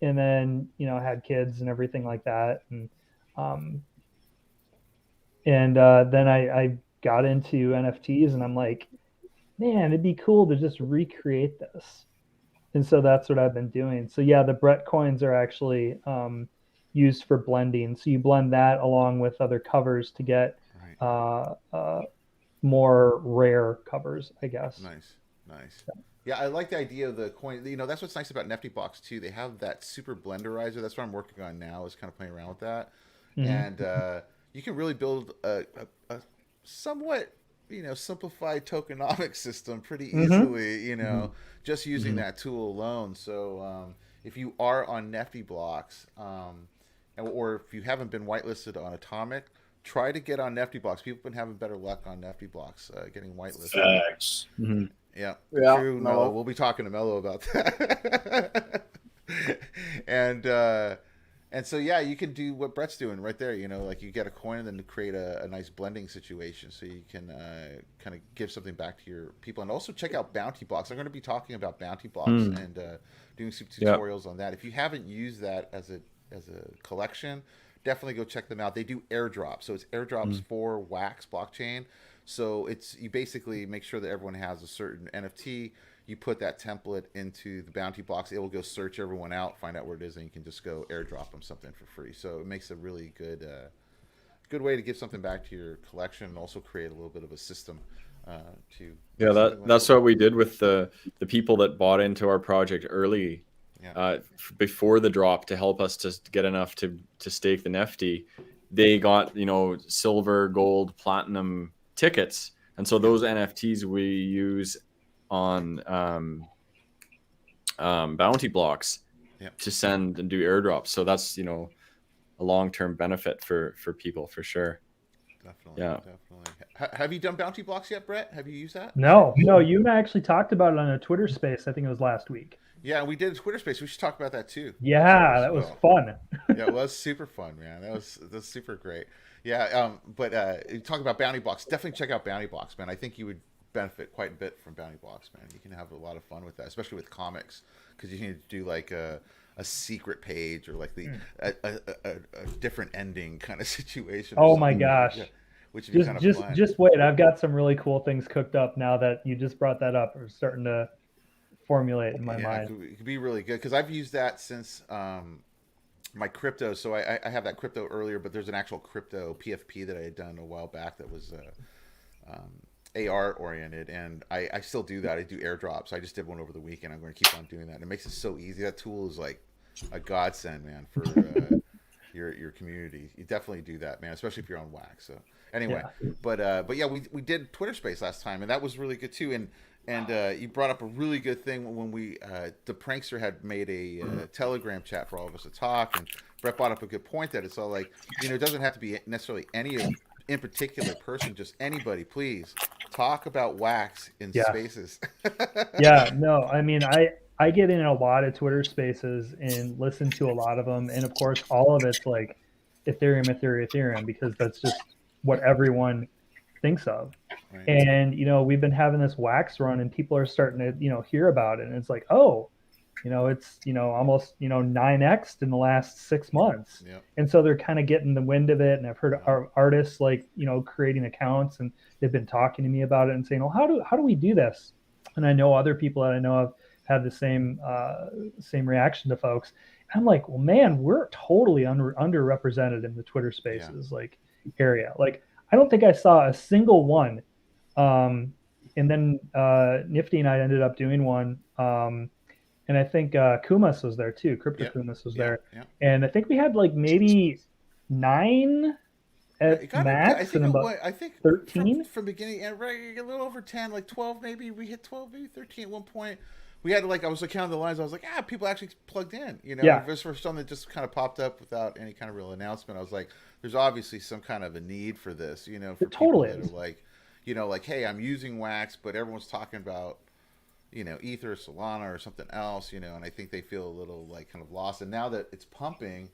then, I had kids and everything like that. And then I got into NFTs and I'm like, man, it'd be cool to just recreate this. And so that's what I've been doing. So yeah, the Bret coins are actually used for blending. So you blend that along with other covers to get more rare covers, I guess. Nice. Yeah, I like the idea of the coin. You know, that's what's nice about NiftyBox too. They have that super blenderizer. That's what I'm working on now. Is kind of playing around with that, and you can really build a somewhat simplified tokenomic system pretty easily. Just using that tool alone. So if you are on NiftyBlocks, or if you haven't been whitelisted on Atomic, try to get on NiftyBlocks. People have been having better luck on NiftyBlocks getting whitelisted. Facts. Yeah, Yeah, true. Mello. Mello. We'll be talking to Mello about that. and so yeah, you can do what Brett's doing right there. Like you get a coin and then to create a nice blending situation, so you can kind of give something back to your people. And also check out Bounty Box. I'm going to be talking about Bounty Box and doing some tutorials on that. If you haven't used that as a collection, definitely go check them out. They do airdrops, so it's airdrops for Wax blockchain. So you basically make sure that everyone has a certain NFT. You put that template into the Bounty Box. It will go search everyone out, find out where it is, and you can just go airdrop them something for free. So it makes a really good way to give something back to your collection, and also create a little bit of a system to. Yeah, that's what we did with the people that bought into our project early. Yeah. Before the drop, to help us to get enough to stake the Nifty, they got silver, gold, platinum tickets, and so those NFTs we use on bounty blocks to send and do airdrops. So that's a long-term benefit for people for sure. Definitely. Have you done bounty blocks yet, Brett? Have you used that? No. You and I actually talked about it on a Twitter space. I think it was last week. Yeah, we did a Twitter space. We should talk about that too. Yeah, that was fun. Yeah, it was super fun, man. That was super great. Yeah, but you talk about bounty blocks. Definitely check out bounty blocks, man. I think you would benefit quite a bit from bounty blocks, man. You can have a lot of fun with that, especially with comics, because you need to do like a secret page or like a different ending kind of situation. Oh my gosh. Yeah, which would be kind of fun. Just wait. I've got some really cool things cooked up now that you just brought that up. We're starting to formulate in my mind. It could be really good because I've used that since my crypto. So I have that crypto earlier, but there's an actual crypto PFP that I had done a while back that was AR oriented, and I still do that. I do airdrops. I just did one over the weekend. I'm going to keep on doing that. And it makes it so easy. That tool is like a godsend, man, for your community. You definitely do that, man, especially if you're on Wax. So anyway, but yeah, we did Twitter Space last time, and that was really good too. And you brought up a really good thing when the prankster had made a Telegram chat for all of us to talk, and Brett brought up a good point that it's all like, it doesn't have to be necessarily any in particular person, just anybody. Please talk about Wax in spaces. Yeah, no, I mean, I get in a lot of Twitter spaces and listen to a lot of them, and of course, all of it's like Ethereum, because that's just what everyone thinks of. Right. And we've been having this Wax run, and people are starting to hear about it, and it's like, oh, it's almost 9x in the last 6 months. Yep. And so they're kind of getting the wind of it. And I've heard artists creating accounts, and they've been talking to me about it and saying, well, how do we do this? And I know other people that I know have had the same reaction to folks. And I'm like, well, man, we're totally underrepresented in the Twitter spaces area. I don't think I saw a single one. And then Nifty and I ended up doing one. And I think Kumas was there too. Kumas was there. Yeah. And I think we had maybe 9 at max, I think 13 from beginning, and a little over 10, 12 maybe. We hit 12, maybe 13 at one point. We had I was counting the lines. I was like, people actually plugged in. It was for something that just kind of popped up without any kind of real announcement. I was like, there's obviously some kind of a need for this. For it totally people that are hey, I'm using Wax, but everyone's talking about Ether, Solana, or something else, and I think they feel a little kind of lost. And now that it's pumping,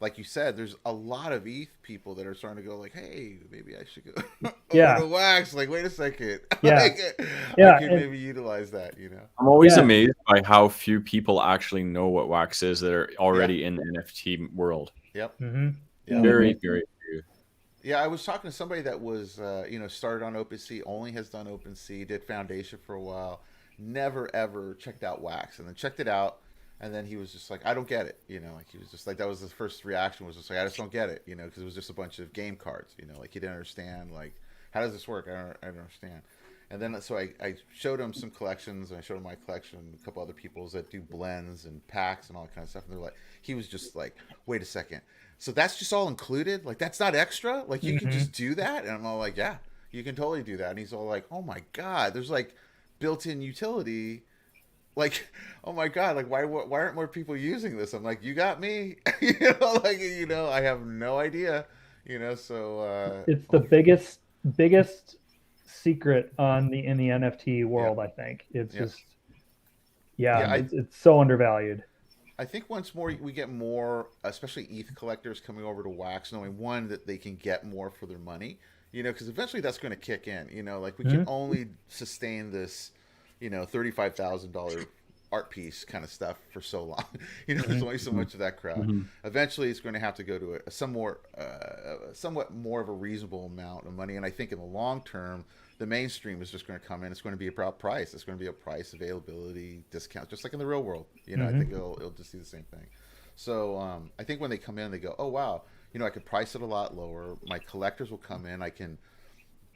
like you said, there's a lot of ETH people that are starting to go hey, maybe I should go over to Wax. Wait a second. I could maybe utilize that, I'm always amazed by how few people actually know what Wax is that are already in the NFT world. Yep. Mm-hmm. Yeah. Very, very few. Yeah, I was talking to somebody that was, started on OpenSea, only has done OpenSea, did Foundation for a while, never ever checked out Wax, and then checked it out, and then he was just like, I don't get it, he was just that was his first reaction, was just I just don't get it, because it was just a bunch of game cards, he didn't understand how does this work? I don't understand. And then so I showed him some collections, and I showed him my collection, a couple other people's that do blends and packs and all that kind of stuff. And they're like, he was just like, wait a second. So that's just all included? Like, that's not extra? Like, you can just do that? And I'm all like, yeah, you can totally do that. And he's all like, oh my God, there's like built-in utility. Like, oh my God, like, why aren't more people using this? I'm like, you got me. I have no idea, so. It's the biggest secret in the NFT world. I think it's just, it's so undervalued. I think once more we get more, especially ETH collectors coming over to Wax, knowing one that they can get more for their money, because eventually that's going to kick in. Like we can only sustain this, $35,000 art piece kind of stuff for so long. There's only so much of that crowd. Eventually, it's going to have to go to somewhat more of a reasonable amount of money. And I think in the long term, the mainstream is just going to come in. It's going to be about price. It's going to be a price, availability, discount, just like in the real world. I think it'll just do the same thing. So I think when they come in, they go, oh, wow, I could price it a lot lower. My collectors will come in. I can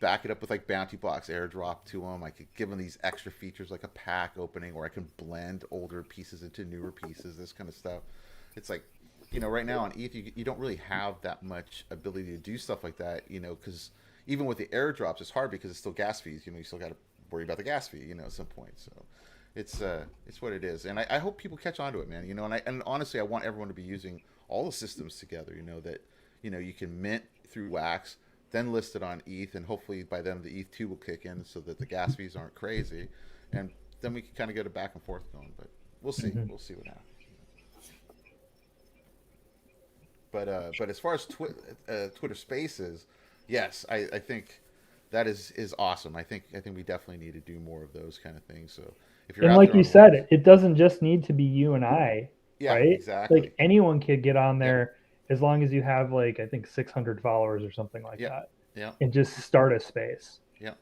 back it up with like bounty blocks, airdrop to them. I could give them these extra features like a pack opening, or I can blend older pieces into newer pieces, this kind of stuff. It's like, right now on ETH, you don't really have that much ability to do stuff like that, because even with the airdrops, it's hard because it's still gas fees. You still got to worry about the gas fee, at some point. So it's what it is. And I hope people catch on to it, man. And honestly, I want everyone to be using all the systems together, that, you can mint through Wax, then list it on ETH, and hopefully by then the ETH2 will kick in so that the gas fees aren't crazy. And then we can kind of get a back and forth going, but we'll see. We'll see what happens. But as far as Twitter Spaces, yes, I think that is awesome. I think we definitely need to do more of those kind of things. So if you're like you said, it doesn't just need to be you and I, right? Exactly. Like anyone could get on there as long as you have like I think 600 followers or something like that. Yeah. And just start a space. Yeah.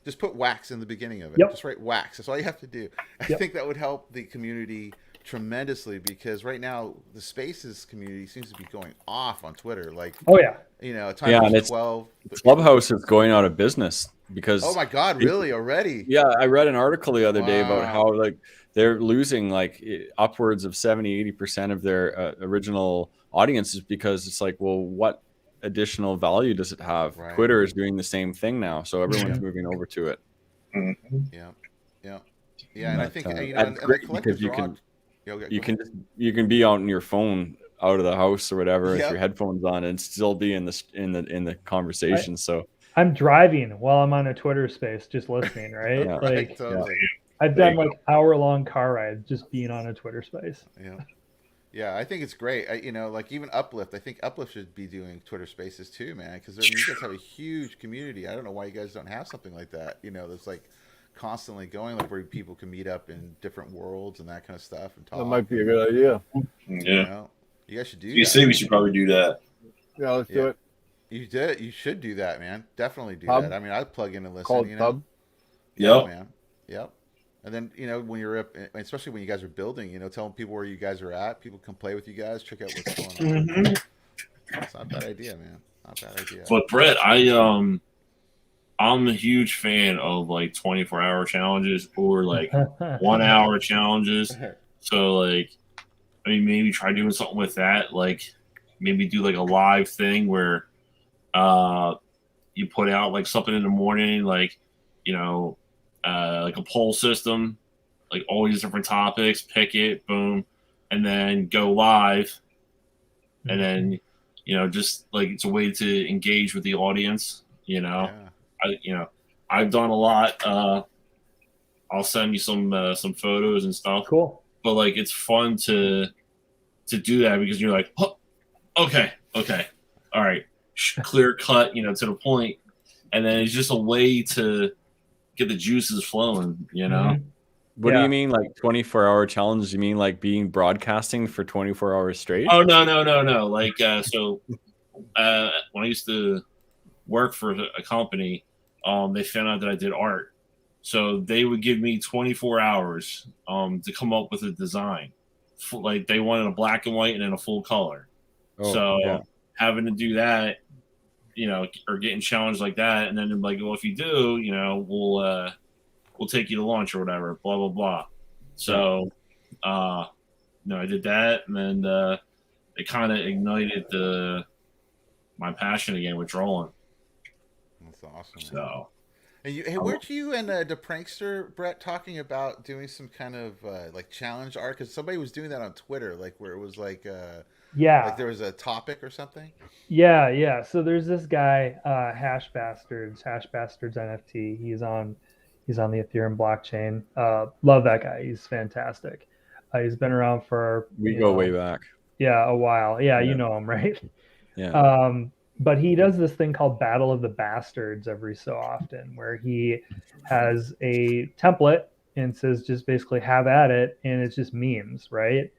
Just put Wax in the beginning of it. Yep. Just write Wax. That's all you have to do. I think that would help the community tremendously, because right now the Spaces community seems to be going off on Twitter. Like, and it's 12. Clubhouse is going out of business because. Oh my God! Really? Already? Yeah, I read an article the other day about how like they're losing like upwards of 70-80% of their original audiences because it's like, well, what additional value does it have? Right. Twitter is doing the same thing now, so everyone's moving over to it. Yeah, and I think that's great because you can be out on your phone out of the house or whatever with your headphones on and still be in the conversation. So I'm driving while I'm on a Twitter space just listening, right? I've done like hour-long car rides just being on a Twitter space. Yeah, I think it's great. Like even Uplift. I think Uplift should be doing Twitter Spaces too, man. Because you guys have a huge community. I don't know why you guys don't have something like that. That's like constantly going, like where people can meet up in different worlds and that kind of stuff and talk. That might be a good idea. Yeah, you guys should do. You say we should probably do that. Yeah, let's do it. You should do that, man. Definitely do that. I mean, I plug in and listen. Called Pub. Yeah, man. Yep. And then when you're up, especially when you guys are building, telling people where you guys are at, people can play with you guys, check out what's going on. It's not a bad idea, man. Not a bad idea. But Brett, I'm a huge fan of like 24-hour challenges or like 1 hour challenges. So like, I mean, maybe try doing something with that. Like maybe do like a live thing where you put out like something in the morning, like, like a poll system, like all these different topics, pick it, boom, and then go live. And then, just like it's a way to engage with the audience, I've done a lot. I'll send you some photos and stuff. Cool. But like, it's fun to do that because you're like, oh, okay. All right. Clear cut, to the point. And then it's just a way to get the juices flowing, What do you mean, like 24-hour challenges? You mean like being broadcasting for 24 hours straight? Oh, no. Like, so when I used to work for a company, they found out that I did art. So they would give me 24 hours to come up with a design. Like they wanted a black and white and then a full color. Having to do that, or getting challenged like that, and then they're like, well, if you do, we'll take you to lunch or whatever, blah blah blah. So, I did that, and then it kind of ignited my passion again with drawing. That's awesome. So, and weren't you and the prankster Brett talking about doing some kind of like challenge art? Because somebody was doing that on Twitter, like where it was like like there was a topic or something. Yeah. So there's this guy, Hash Bastards NFT. He's on the Ethereum blockchain. Love that guy. He's fantastic. He's been around for we go way back. Yeah, a while. Yeah, you know him, right? Yeah. But he does this thing called Battle of the Bastards every so often, where he has a template and says just basically have at it, and it's just memes, right?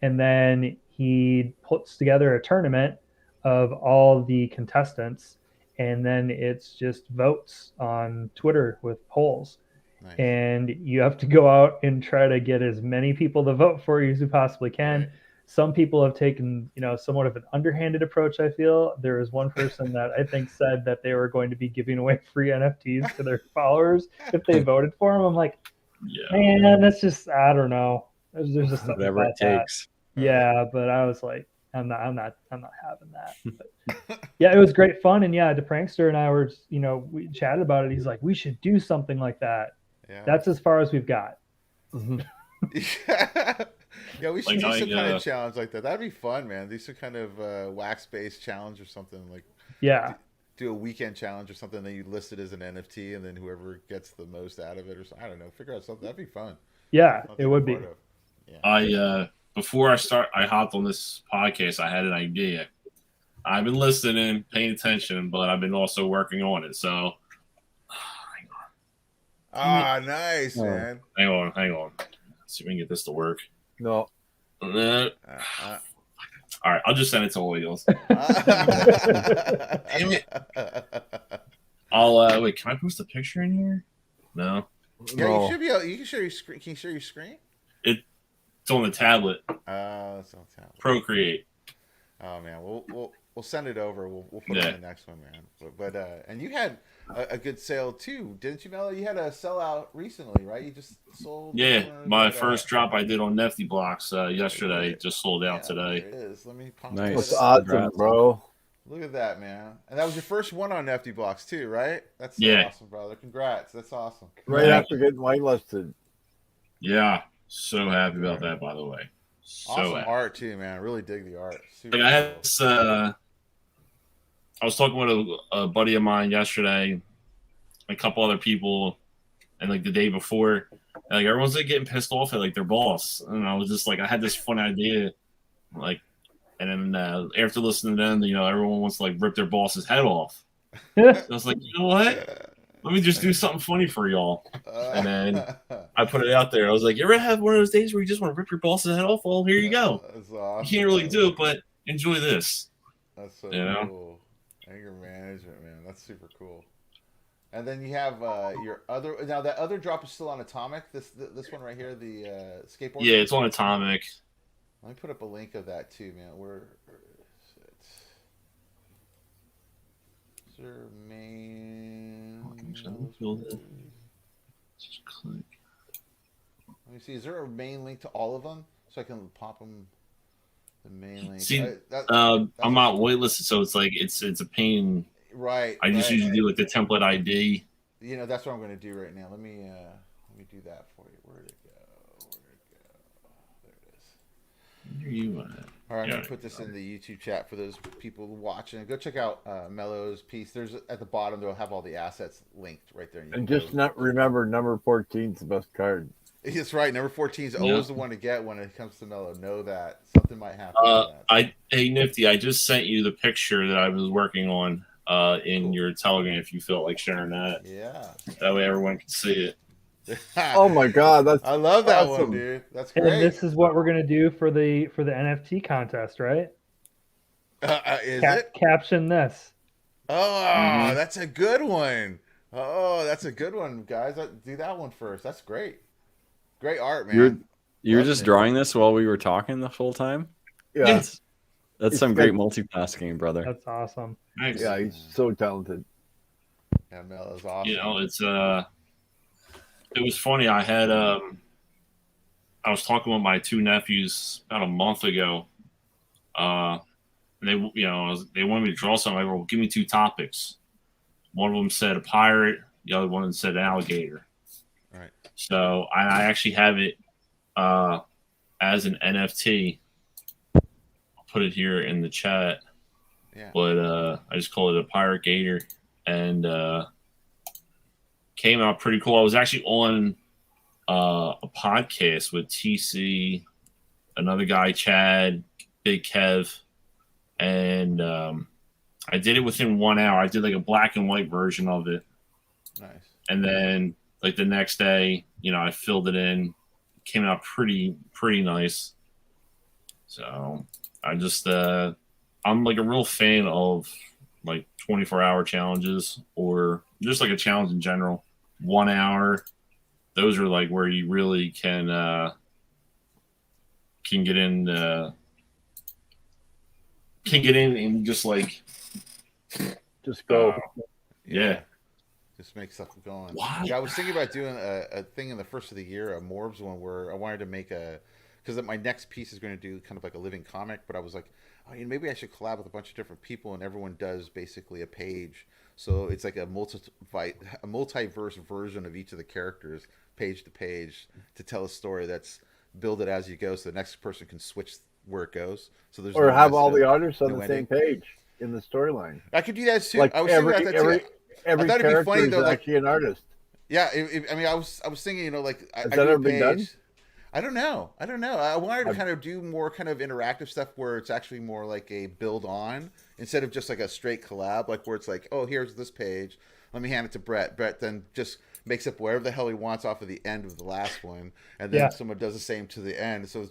And then he puts together a tournament of all the contestants, and then it's just votes on Twitter with polls. Nice. And you have to go out and try to get as many people to vote for you as you possibly can. Right. Some people have taken, somewhat of an underhanded approach, I feel. There was one person that I think said that they were going to be giving away free NFTs to their followers if they voted for him. I'm like, man, that's just, I don't know. There's just something whatever about it takes. That. Yeah, but I was like, I'm not having that. But, yeah, it was great fun. And yeah, the prankster and I were, we chatted about it. He's like, we should do something like that. Yeah. That's as far as we've got. Yeah, we should do some kind of challenge like that. That'd be fun, man. Do some kind of wax-based challenge or something. Like, do a weekend challenge or something. Then you list it as an NFT, and then whoever gets the most out of it, or something, I don't know, figure out something. That'd be fun. Yeah, it would be. Yeah. Before I hopped on this podcast, I had an idea. I've been listening, paying attention, but I've been also working on it. So, nice, man. Hang on. Let's see if we can get this to work. No. All right, I'll just send it to all y'all. Damn it. I'll wait. Can I post a picture in here? No. Yeah, you should be able. You can share your screen. Can you share your screen? It's on the tablet. It's on the tablet. Procreate. Oh man, we'll send it over. We'll put it on the next one, man. But and you had a good sale too, didn't you, Mello? You had a sellout recently, right? You just sold. Yeah, my first drop I did on NiftyBC's yesterday just sold out today. There it is. Let me pop nice. That's awesome, bro. Look at that, man. And that was your first one on NiftyBC's too, right? That's so awesome, brother. Congrats. That's awesome. Right after getting whitelisted. Yeah, so happy about that. By the way, awesome art too, man. I really dig the art. Super cool. I had this, I was talking with a buddy of mine yesterday, a couple other people, and like the day before, and, like everyone's like getting pissed off at like their boss, and I was just like, I had this fun idea, like, and then after listening to them, everyone wants to like rip their boss's head off. I was like, you know what? Let me just do something funny for y'all. And then I put it out there. I was like, you ever have one of those days where you just want to rip your boss's head off? Well, here you go. That's awesome. You can't really do it, but enjoy this. That's so cool. Anger management, man. That's super cool. And then you have your other. Now that other drop is still on Atomic. This one right here, the skateboard. Yeah, it's on Atomic. Let me put up a link of that too, man. Where is it? Is there a main? Just click. Let me see. Is there a main link to all of them so I can pop them? The main link. See, I'm not waitlisted, so it's like it's a pain. Right. I just usually do like the template ID. That's what I'm going to do right now. Let me do that for you. Where'd it go? There it is. Where are you at? All right, I'm going to put this in the YouTube chat for those people watching. Go check out Mello's piece. There's at the bottom. They'll have all the assets linked right there. And just not remember number 14 is the best card. That's right. Number 14 is always the one to get when it comes to Mello. Know that something might happen. Hey Nifty, I just sent you the picture that I was working on in your Telegram. If you felt like sharing that, that way everyone can see it. Oh my God, I love that one, dude. That's great. And this is what we're gonna do for the NFT contest, right? Is it? Caption this. Oh, that's a good one. Oh, that's a good one, guys. Do that one first. That's great. Great art, man. You're just drawing this while we were talking the whole time? Yeah. That's It's some great got- multitasking, brother. That's awesome. Thanks. Yeah, he's so talented. Yeah, Mel is awesome. You know, it was funny. I was talking with my two nephews about a month ago. They they wanted me to draw something. I go, well, give me 2 topics. One of them said a pirate. The other one said an alligator. Right. So I actually have it as an NFT. I'll put it here in the chat. Yeah. But I just call it a pirate gator, and came out pretty cool. I was actually on a podcast with TC, another guy, Chad, Big Kev, and I did it within 1 hour. I did like a black and white version of it, Nice. and then like the next day, I filled it in. It came out pretty nice. So I just I'm like a real fan of like 24-hour challenges, or just like a challenge in general. 1 hour, those are like where you really can get in and just like Just go. yeah. Just make stuff going. What? Yeah, I was thinking about doing a thing in the first of the year, a M.O.R.B.S one, where I wanted to make because my next piece is going to do kind of like a living comic, but I was like, maybe I should collab with a bunch of different people, and everyone does basically a page. So it's like a multiverse version of each of the characters, page to page, to tell a story that's build it as you go, so the next person can switch where it goes. So there's Or no have all mess the up, artists on no the same ending. page in the storyline. I could do that too. Like I was thinking about that too. every I thought it'd be character funny is though, like, actually an artist. Yeah, I was thinking, like, Has I that do ever a been page. done? I don't know. I wanted to kind of do more kind of interactive stuff where it's actually more like a build on instead of just like a straight collab, like where it's like, oh, here's this page. Let me hand it to Bret. Bret then just makes up whatever the hell he wants off of the end of the last one, and then someone does the same to the end. So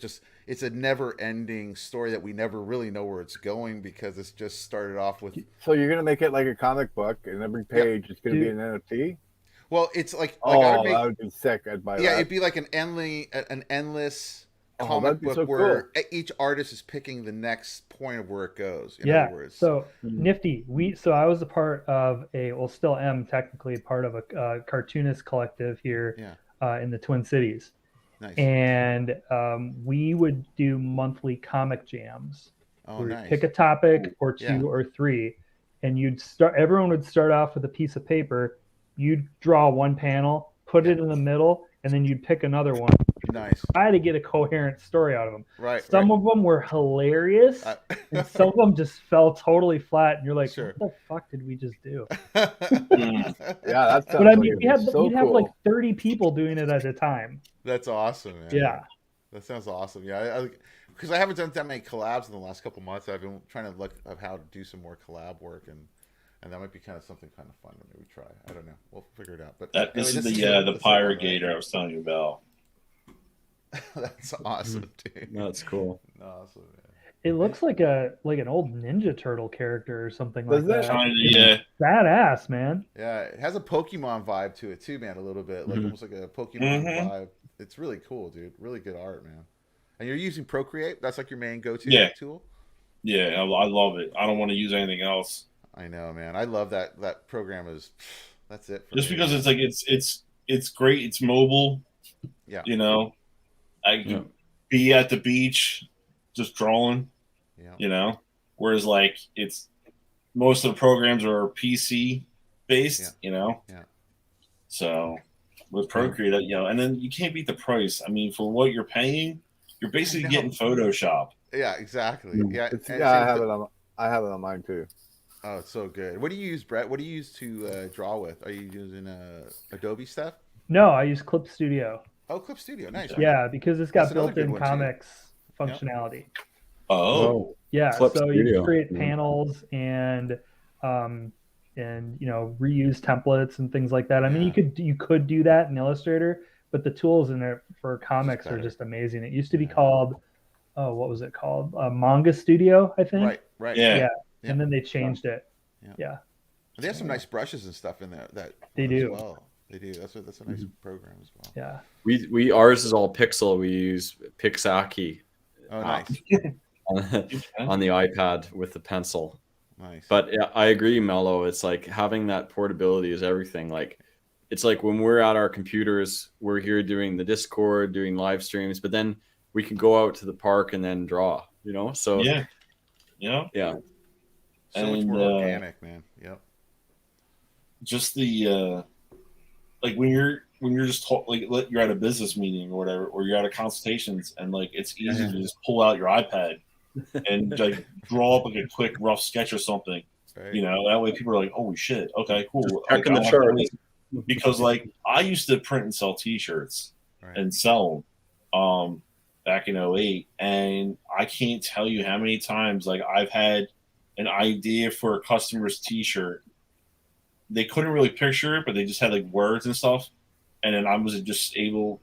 it's a never-ending story that we never really know where it's going because it's just started off with. So you're gonna make it like a comic book, and every page is gonna be an NFT. Well, it's like that would be sick. I'd buy that. Yeah, it'd be like an endless comic that'd be book so where cool. each artist is picking the next point of where it goes. In Yeah. other words. So Nifty, so I was a part of still am technically part of a cartoonist collective here in the Twin Cities. Nice. And we would do monthly comic jams. Oh, where nice. you'd pick a topic or two or three, and everyone would start off with a piece of paper. You'd draw one panel, put it in the middle, and then you'd pick another one. Nice. Try to get a coherent story out of them. Right. Some of them were hilarious, and some of them just fell totally flat. And you're like, what the fuck did we just do? Yeah, that's. But I mean, we'd have like 30 people doing it at a time. That's awesome, man. Yeah. That sounds awesome. Yeah, because I haven't done that many collabs in the last couple months. I've been trying to look at how to do some more collab work, and that might be kind of something kind of fun to maybe try. I don't know. We'll figure it out. But This is the pirate gator I was telling you about. That's awesome, dude. That's cool. Awesome, man. It looks like an old Ninja Turtle character or something like that. Yeah. Badass, man. Yeah, it has a Pokemon vibe to it too, man. A little bit, like almost like a Pokemon vibe. It's really cool, dude. Really good art, man. And you're using Procreate? That's like your main go-to tool? Yeah, I love it. I don't want to use anything else. I know, man. I love that program that's it for just me. because it's like it's great, it's mobile. Yeah. I can be at the beach just drawing. Yeah. Whereas like it's most of the programs are PC based, Yeah. So with Procreate, and then you can't beat the price. I mean, for what you're paying, you're basically getting Photoshop. Yeah, exactly. Yeah. I have it on mine too. Oh, it's so good. What do you use, Bret? What do you use to draw with? Are you using Adobe stuff? No, I use Clip Studio. Oh, Clip Studio. Nice. Yeah, because it's got built-in comics functionality. Oh. Yeah, Clip so Studio. you create panels and reuse templates and things like that. I mean, you could do that in Illustrator, but the tools in there for comics are just amazing. It used to be called, what was it called? Manga Studio, I think. Right. Yeah. And then they changed it. Yeah. They have some nice brushes and stuff in there. They do. As well. They do. That's a nice program as well. Yeah. We ours is all pixel. We use Pixaki. Oh, nice. on the iPad with the pencil. Nice. But yeah, I agree, Mello. It's like having that portability is everything. Like, it's like when we're at our computers, we're here doing the Discord, doing live streams, but then we can go out to the park and then draw, you know? So Yeah. yeah. So much And, more organic, man. Yep. just the like when you're just you're at a business meeting or whatever, or you're at a consultations, and like it's easy to just pull out your iPad and like draw up like a quick rough sketch or something. Right. You know, that way people are like, "Holy shit, okay, cool." Checking Like, the chart. because like I used to print and sell T-shirts Right. and sell them back in '08, and I can't tell you how many times like I've had an idea for a customer's T-shirt. They couldn't really picture it, but they just had like words and stuff, and then I was just able,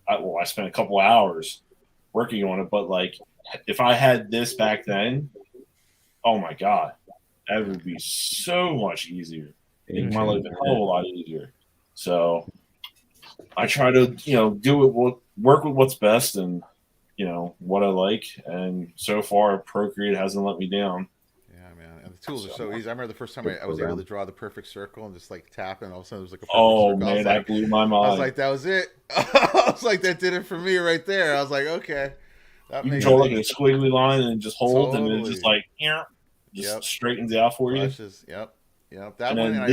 I spent a couple hours working on it, but like if I had this back then, oh my god, that would be so much easier. Make my life a hell of a lot easier. So I try to, work with what's best and, what I like. And so far, Procreate hasn't let me down. Yeah, man. And the tools are so easy. I remember the first time I was able to draw the perfect circle and just like tap, and all of a sudden it was like a perfect circle. Man, that blew my mind. I was like, that was it. I was like, that did it for me right there. I was like, okay. You can draw like a squiggly line and just hold, and then just like, straightens out for you. Yep. That and one, then and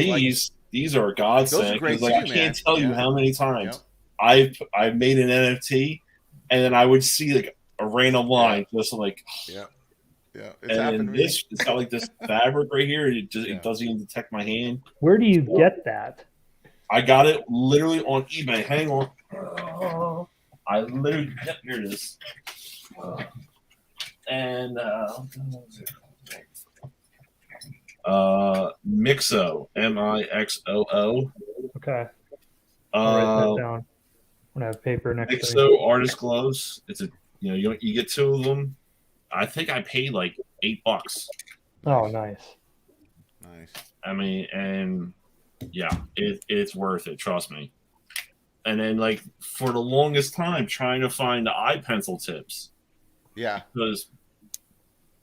these are a godsend, because like I can't tell you how many times I've made an NFT, and then I would see like a random line just like yeah. It's and it's got like this fabric right here. It doesn't even detect my hand. Where do you get that? I got it literally on eBay. Hang on. I literally, here it is. Mixo, Mixoo. Okay. I'll write that down. I'm gonna have paper next to me. Mixo artist gloves. It's a you get two of them. I think I paid like $8. Oh, nice. I mean, and yeah, it's worth it. Trust me. And then like for the longest time, trying to find the eye pencil tips. Yeah. Because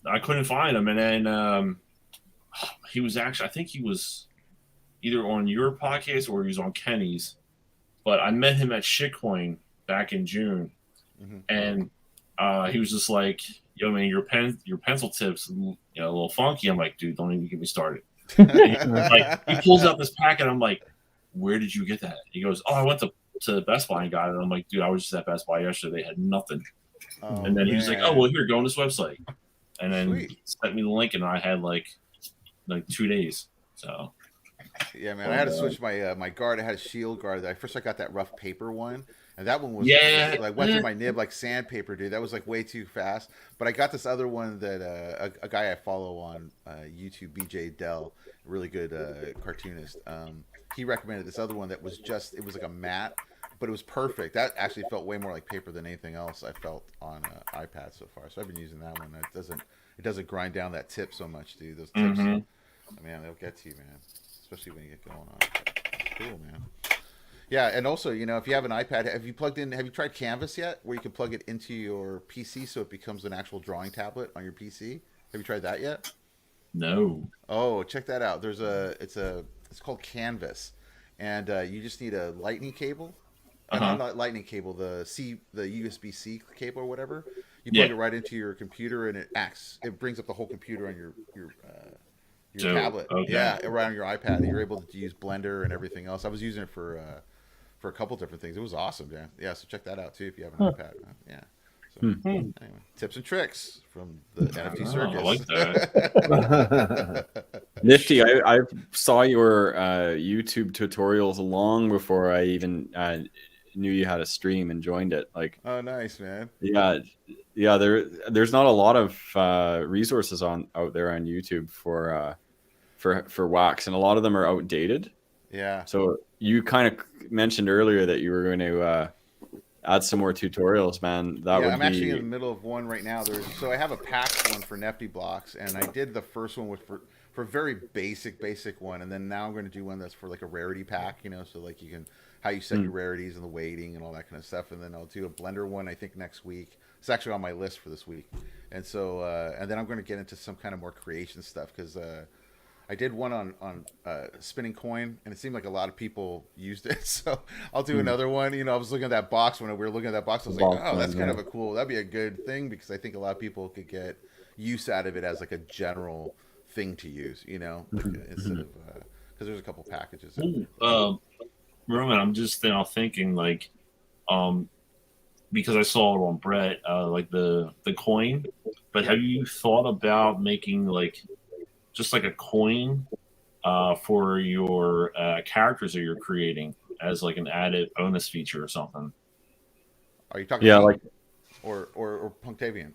I couldn't find them, and then he was actually, I think he was either on your podcast or he was on Kenny's. But I met him at Shitcoin back in June, and he was just like, "Yo, man, your pencil tips, a little funky." I'm like, "Dude, don't even get me started." He pulls out this packet. I'm like, "Where did you get that?" He goes, "Oh, I went to Best Buy and got it." I'm like, "Dude, I was just at Best Buy yesterday. They had nothing." And then he was like, "Oh, well, here, go on this website." And then he sent me the link, and I had like 2 days. So yeah, man, I had to switch my my guard. I had a shield guard. I got that rough paper one, and that one was like went through my nib like sandpaper, dude. That was like way too fast. But I got this other one that a guy I follow on YouTube, BJ Dell, really good cartoonist. He recommended this other one that was it was like a matte, but it was perfect. That actually felt way more like paper than anything else I felt on iPad so far. So I've been using that one. It doesn't grind down that tip so much, dude. Those tips, man, they'll get to you, man. Especially when you get going on. Cool, man. Yeah, and also, if you have an iPad, have you tried Canvas yet? Where you can plug it into your PC so it becomes an actual drawing tablet on your PC? Have you tried that yet? No. Oh, check that out. It's called Canvas, and you just need a lightning cable. Not lightning cable, the USB-C cable or whatever. You plug it right into your computer, and it brings up the whole computer on your tablet. Okay. Yeah, right on your iPad. And you're able to use Blender and everything else. I was using it for a couple different things. It was awesome, man. Yeah, so check that out too if you have an iPad. Yeah. So anyway, tips and tricks from the NFT Circus. I like that. Nifty, I saw your YouTube tutorials long before I even knew you had a stream and joined it. Like, oh, nice, man. Yeah. There's not a lot of resources out there on YouTube for wax, and a lot of them are outdated. Yeah. So you kind of mentioned earlier that you were going to add some more tutorials, man. I'm actually in the middle of one right now. So I have a packed one for Nifty blocks, and I did the first one for a very basic one, and then now I'm going to do one that's for like a rarity pack, so like how you set your rarities and the weighting and all that kind of stuff, and then I'll do a Blender one I think next week It's actually on my list for this week. And so, and then I'm going to get into some kind of more creation stuff because I did one on spinning coin, and it seemed like a lot of people used it. So I'll do another one. You know, I was looking at that box when we were looking at that box. I was like, oh, that's kind of a cool. That'd be a good thing because I think a lot of people could get use out of it as like a general thing to use. You know, instead of because there's a couple packages. Roman, I'm just thinking like, because I saw it on Bret, like the coin. But have you thought about making like just like a coin for your characters that you're creating as like an added bonus feature or something? Are you talking? Yeah, like or Punctavian?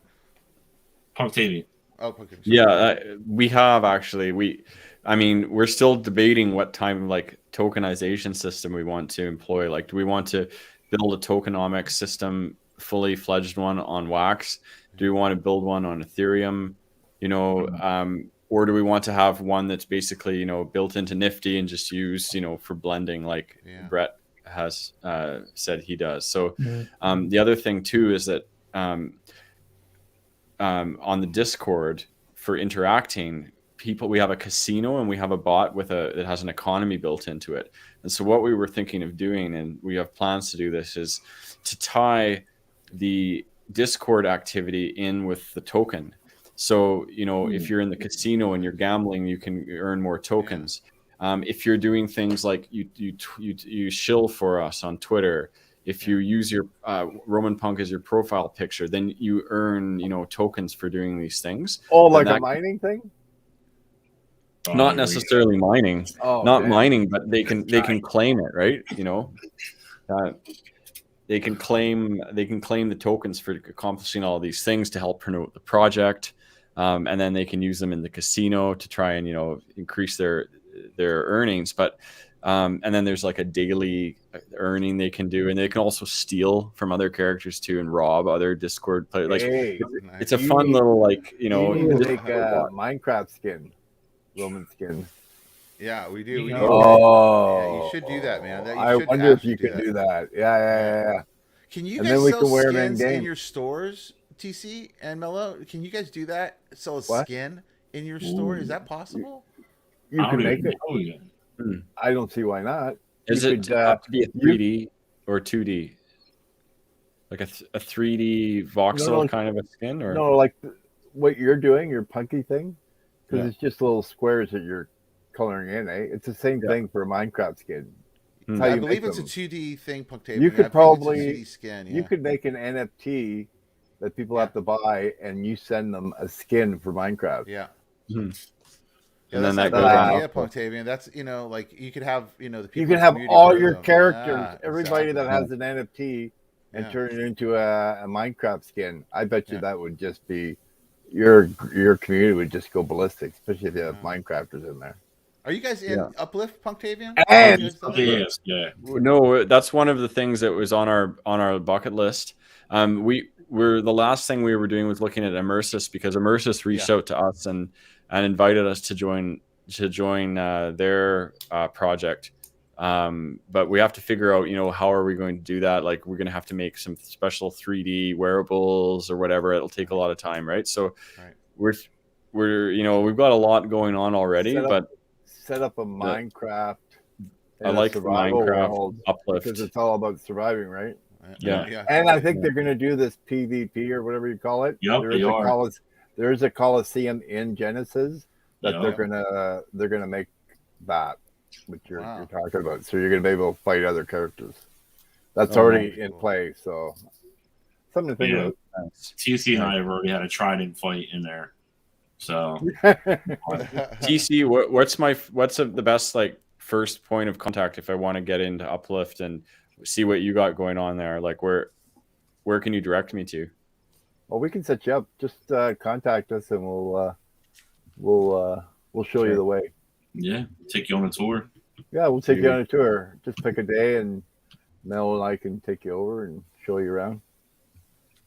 Punctavian. Oh, Punctavian. Yeah, we have actually. We're still debating what type of like tokenization system we want to employ. Like, do we want to build a tokenomics system, fully fledged one on Wax? Do we want to build one on Ethereum? You know, or do we want to have one that's basically, you know, built into Nifty and just used, you know, for blending like Bret has said he does. So the other thing too is that on the Discord for interacting, we have a casino and we have a bot that has an economy built into it. And so what we were thinking of doing, and we have plans to do this, is to tie the Discord activity in with the token. So, you know, if you're in the casino and you're gambling, you can earn more tokens. If you're doing things like you shill for us on Twitter, if you use your Roman Punk as your profile picture, then you earn, you know, tokens for doing these things. Oh, like a mining thing? Not necessarily mining. Mining, but they can claim it, right? You know, they can claim the tokens for accomplishing all these things to help promote the project, and then they can use them in the casino to try and, you know, increase their earnings. But and then there's like a daily earning they can do, and they can also steal from other characters too and rob other Discord players. Like, it's a fun little, like, you know, you need to make a Minecraft skin, Roman skin. Yeah, we do. Yeah, you should do that, man. I wonder if you could do that. Yeah. Can you and guys then we sell can wear skins them in your stores, TC and Mello? Can you guys do that? Sell a skin in your store? Is that possible? You can make it. I don't see why not. Is it have to be a 3D or 2D? Like a 3D voxel kind of a skin? Or no, like what you're doing, your punky thing, because it's just little squares that you're coloring in. It's the same thing for a Minecraft skin. I believe it's a 2D thing, Punctavian. You could probably skin, you could make an NFT that people have to buy, and you send them a skin for Minecraft. Yeah. And then that goes on. Yeah, Punctavian. That's, you know, like you could have, you know, the people. You can have all your characters, everybody that has an NFT, and turn it into a Minecraft skin. I bet you that would just be your community would just go ballistic, especially if you have Minecrafters in there. Are you guys in Uplift, Punctavian? Yes, yeah. No, that's one of the things that was on our bucket list. We're the last thing we were doing was looking at M.O.R.B.S because M.O.R.B.S reached out to us and invited us to join their project. But we have to figure out, you know, how are we going to do that? Like, we're going to have to make some special 3D wearables or whatever. It'll take a lot of time, right? So we're you know, we've got a lot going on already, but set up a Minecraft. I like the Minecraft world Uplift because it's all about surviving, right? Yeah. And I think they're going to do this PvP or whatever you call it. Yep, they are. There is a Coliseum in Genesis that they're gonna make that, which you're talking about. So you're gonna be able to fight other characters. That's already in play. So something to think about. TC and I have already had a trident fight in there. So TC, what's the best like first point of contact if I want to get into Uplift and see what you got going on there? Like, where can you direct me to? Well, we can set you up. Just contact us, and we'll show you the way. Yeah, take you on a tour. Yeah, we'll take you on a tour. Just pick a day, and Mel and I can take you over and show you around.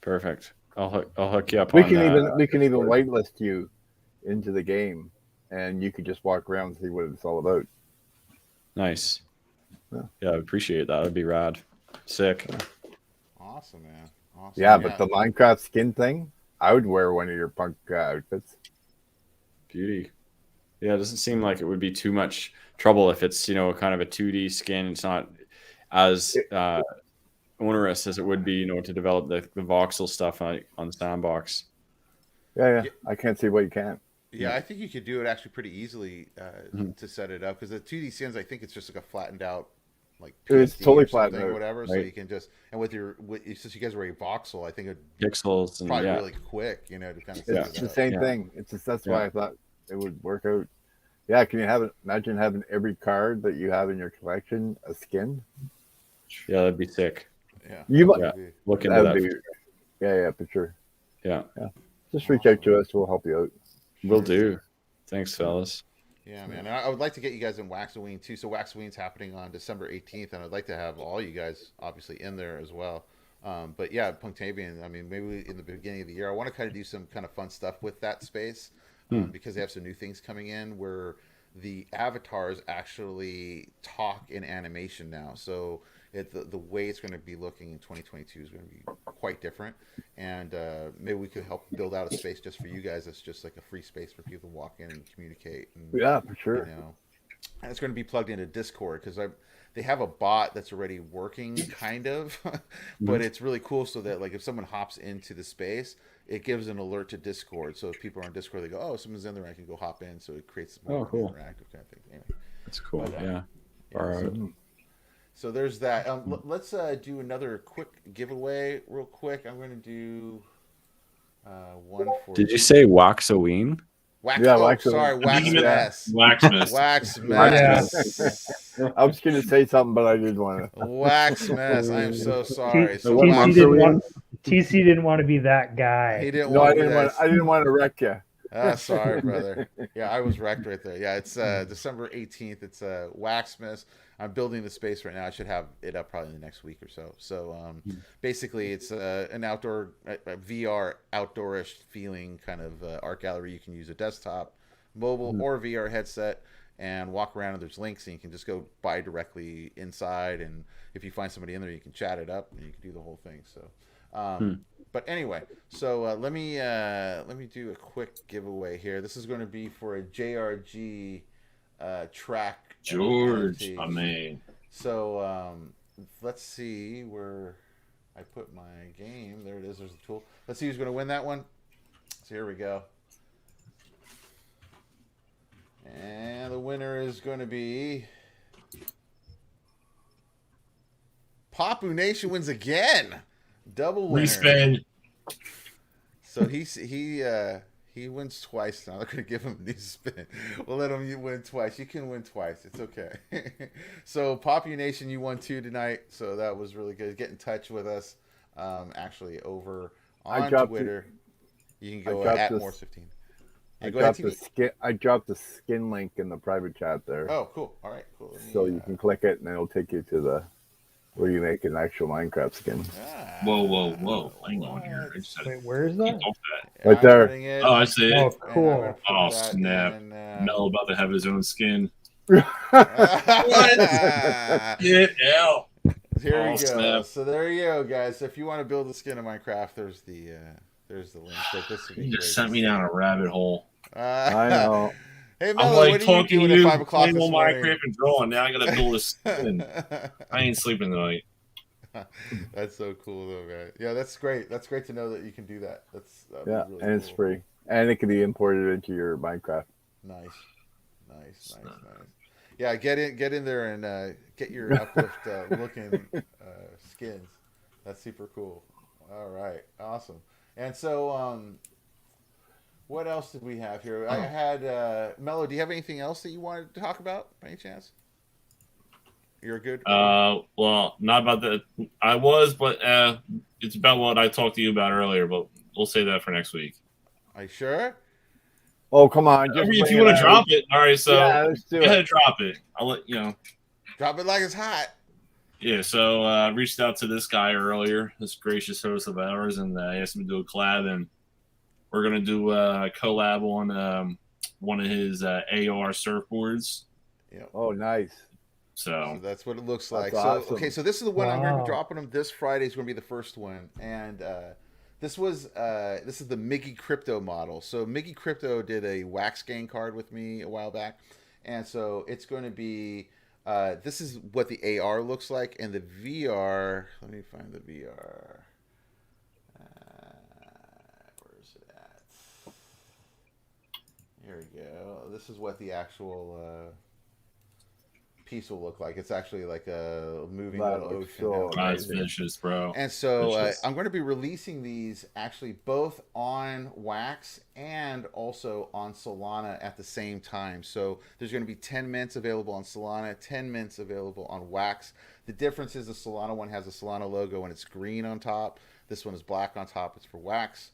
Perfect. I'll hook you up. We can even whitelist you into the game, and you can just walk around and see what it's all about. Nice. Yeah, I appreciate that. That'd be rad. Sick. Awesome, man. Awesome. Yeah, but the Minecraft skin thing, I would wear one of your punk outfits. Beauty. Yeah, it doesn't seem like it would be too much trouble if it's, kind of a 2D skin. It's not as onerous as it would be, to develop the voxel stuff on the sandbox. Yeah. I can't see why you can't. Yeah, I think you could do it actually pretty easily to set it up, because the 2D skins, I think it's just like a flattened out, like it's PSD totally or something, flattened out, whatever. right? So you can just, and since you guys were a voxel, I think it'd pixels and probably really quick, to kind of set It's it the up. same thing. That's why I thought it would work out. Yeah, can you imagine having every card that you have in your collection a skin? Yeah, that'd be sick. Yeah, Look into that. Yeah, for sure. Yeah. Just reach out to us. We'll help you out. Will do. Thanks, fellas. Yeah, man. And I would like to get you guys in Waxoween too. So Waxoween's happening on December 18th, and I'd like to have all you guys obviously in there as well. But yeah, Punctavian, I mean, maybe in the beginning of the year, I want to kind of do some kind of fun stuff with that space because they have some new things coming in where the avatars actually talk in animation now. So the way it's going to be looking in 2022 is going to be quite different. And maybe we could help build out a space just for you guys. That's just like a free space for people to walk in and communicate. And, yeah, for sure. And it's going to be plugged into Discord because they have a bot that's already working kind of, but it's really cool so that like if someone hops into the space, it gives an alert to Discord. So if people are on Discord, they go, oh, someone's in there, I can go hop in. So it creates more interactive kind of thing. Anyway. That's cool. But, so there's that. Let's do another quick giveaway real quick. I'm going to do one for... Did you say Waxoween? Waxmas. I was going to say something, but I didn't want to. Waxmas. I'm so sorry. TC didn't want to be that guy. He didn't. I didn't want to wreck you. Sorry, brother. Yeah, I was wrecked right there. Yeah, it's December 18th. It's Waxmas. I'm building the space right now. I should have it up probably in the next week or so. So basically, it's an outdoor VR outdoorish feeling kind of art gallery. You can use a desktop, mobile, or VR headset and walk around. And there's links, and you can just go buy directly inside. And if you find somebody in there, you can chat it up, and you can do the whole thing. So. But anyway, so let me do a quick giveaway here. This is going to be for a JRG track. George, I mean. So let's see where I put my game. There it is. There's the tool. Let's see who's going to win that one. So here we go. And the winner is going to be Papu Nation wins again. Double winner. Respin. So he wins twice now. They're going to give him a new spin. We'll let him win twice. You can win twice. It's okay. So Papu Nation, you won 2 tonight. So that was really good. Get in touch with us. Actually over on Twitter. You can go at M.O.R.B.S 15. I dropped the skin link in the private chat there. Oh, cool. All right, cool. So you can click it, and it'll take you to where you make an actual Minecraft skin. Whoa. Hang on here. Wait, where is that? Right there. Oh, I see it. Oh, cool. Oh, snap. Mel about to have his own skin. What? Get out. Here we go. Snap. So there you go, guys. If you want to build a skin of Minecraft, there's the link. But this would be You great. just sent me down a rabbit hole. I know. Hey, I'm Mello, like what are talking you to doing you, at 5 o'clock playing this on morning? Minecraft and drawing. Now I gotta build a skin. I ain't sleeping tonight. That's so cool, though, man. Yeah, that's great. That's great to know that you can do that. That'd be really and it's cool. free, and it can be imported into your Minecraft. Nice. Yeah, get in there and get your uplift looking skins. That's super cool. All right, awesome. And so, what else did we have here? I had Mello. Do you have anything else that you wanted to talk about, by any chance? You're good. Well, not about that. I was, but it's about what I talked to you about earlier. But we'll say that for next week. Are you sure? Oh, come on! If you want to drop it, all right. So let's do go ahead, drop it. I'll let you know. Drop it like it's hot. Yeah. So I reached out to this guy earlier, this gracious host of ours, and I asked him to do a collab, and we're gonna do a collab on one of his AR surfboards. Yeah. Oh, nice. So that's what it looks like. That's So awesome. okay, so this is the one I'm going to be Wow. dropping them this Friday. Is going to be the first one, and this is the Miggy Crypto model. So Miggy Crypto did a wax gang card with me a while back, and so it's going to be. This is what the AR looks like, and the VR. Let me find the VR. Where is it at? Here we go. This is what the actual piece will look like. It's actually like a moving That little looks ocean. so out that's there. vicious, bro. And so Vicious. I'm going to be releasing these actually both on Wax and also on Solana at the same time. So there's going to be 10 mints available on Solana, 10 mints available on Wax. The difference is the Solana one has a Solana logo and it's green on top. This one is black on top. It's for Wax.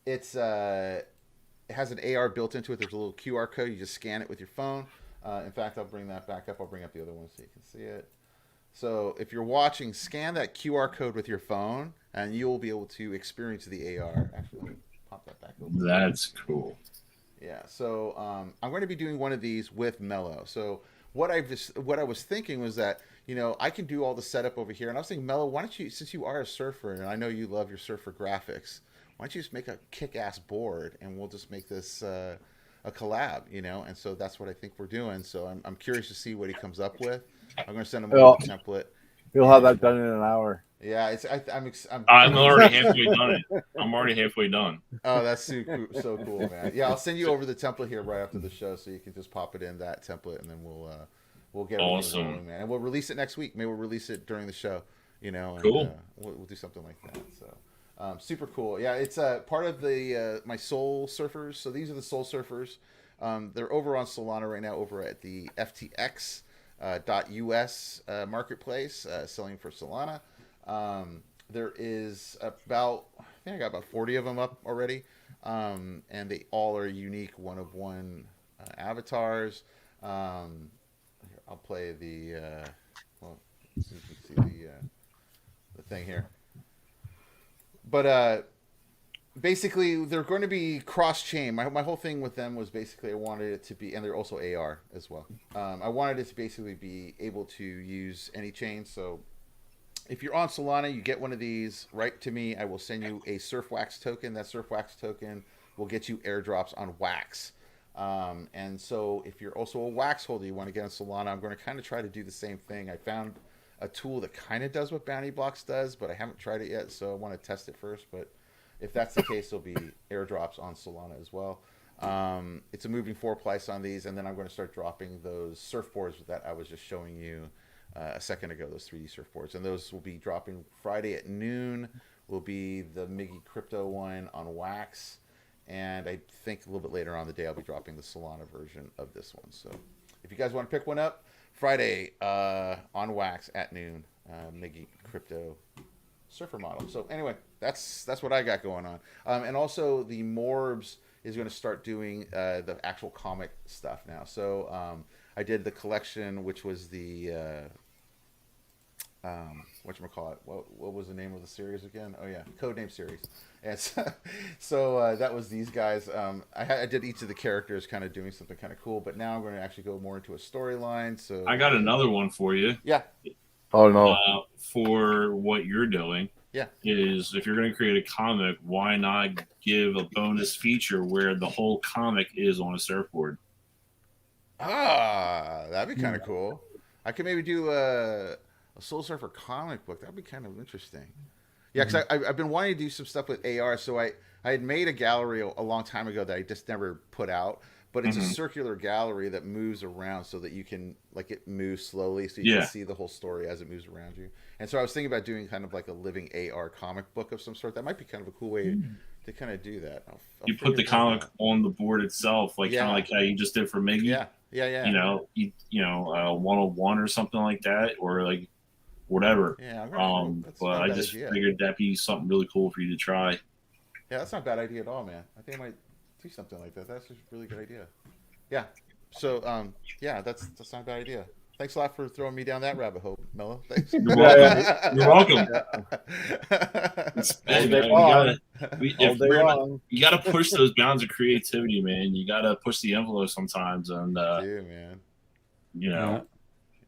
It has an AR built into it. There's a little QR code. You just scan it with your phone. In fact, I'll bring that back up. I'll bring up the other one so you can see it. So if you're watching, scan that QR code with your phone, and you'll be able to experience the AR. Actually, let me pop that back over. That's cool. Yeah. So I'm going to be doing one of these with Mello. So what I was thinking was that I can do all the setup over here, and I was thinking, Mello, why don't you, since you are a surfer, and I know you love your surfer graphics, why don't you just make a kick-ass board, and we'll just make this a collab, and so that's what I think we're doing. So I'm curious to see what he comes up with. I'm going to send him over the template. You'll have that done in an hour. Yeah, I'm already halfway done. I'm already halfway done. Oh, that's so cool, man. Yeah, I'll send you over the template here right after the show, so you can just pop it in that template, and then we'll get it Awesome. rolling, man. And we'll release it next week. Maybe we'll release it during the show, and, Cool. We'll do something like that. So super cool. Yeah, it's part of the my Soul Surfers. So these are the Soul Surfers. They're over on Solana right now, over at the FTX .us marketplace, selling for Solana. There is I think I got about 40 of them up already, and they all are unique one-of-one avatars. I'll play the see if you can see the thing here. But basically, they're going to be cross-chain. My whole thing with them was basically I wanted it to be, and they're also AR as well. I wanted it to basically be able to use any chain. So if you're on Solana, you get one of these, write to me. I will send you a SurfWax token. That SurfWax token will get you airdrops on Wax. And so if you're also a Wax holder, you want to get on Solana, I'm going to kind of try to do the same thing. I found a tool that kind of does what Bounty Blocks does, but I haven't tried it yet, so I want to test it first. But if that's the case, there'll be airdrops on Solana as well. It's a moving forward price on these, and then I'm going to start dropping those surfboards that I was just showing you a second ago, those 3D surfboards. And those will be dropping Friday at noon, will be the Miggy Crypto one on Wax. And I think a little bit later on the day, I'll be dropping the Solana version of this one. So if you guys want to pick one up, Friday on Wax at noon, Miggy Crypto surfer model. So anyway, that's what I got going on. And also the M.O.R.B.S is going to start doing the actual comic stuff now. So I did the collection, which was the whatchamacallit, what was the name of the series again? Oh yeah, Codename series. And so that was these guys. I did each of the characters kind of doing something kind of cool, but now I'm going to actually go more into a storyline. So I got another one for you. Yeah. Oh no. For what you're doing. Yeah. Is if you're going to create a comic, why not give a bonus feature where the whole comic is on a surfboard? That'd be kind of cool. I could maybe do a Soul Surfer comic book. That'd be kind of interesting. Yeah, because I've been wanting to do some stuff with AR. So I had made a gallery a long time ago that I just never put out. But it's a circular gallery that moves around so that you can, like, it moves slowly so you can see the whole story as it moves around you. And so I was thinking about doing kind of like a living AR comic book of some sort. That might be kind of a cool way to kind of do that. I'll you put the comic on the board itself, like kind of like how you just did for Miggy. Yeah. You know, 101 or something like that, or like whatever. Yeah. But I just figured that'd be something really cool for you to try. Yeah, that's not a bad idea at all, man. I think I might do something like that. That's just a really good idea. Yeah. So, yeah, that's not a bad idea. Thanks a lot for throwing me down that rabbit hole, Mello. Thanks. You're welcome. You got to push those bounds of creativity, man. You got to push the envelope sometimes. And man. you know.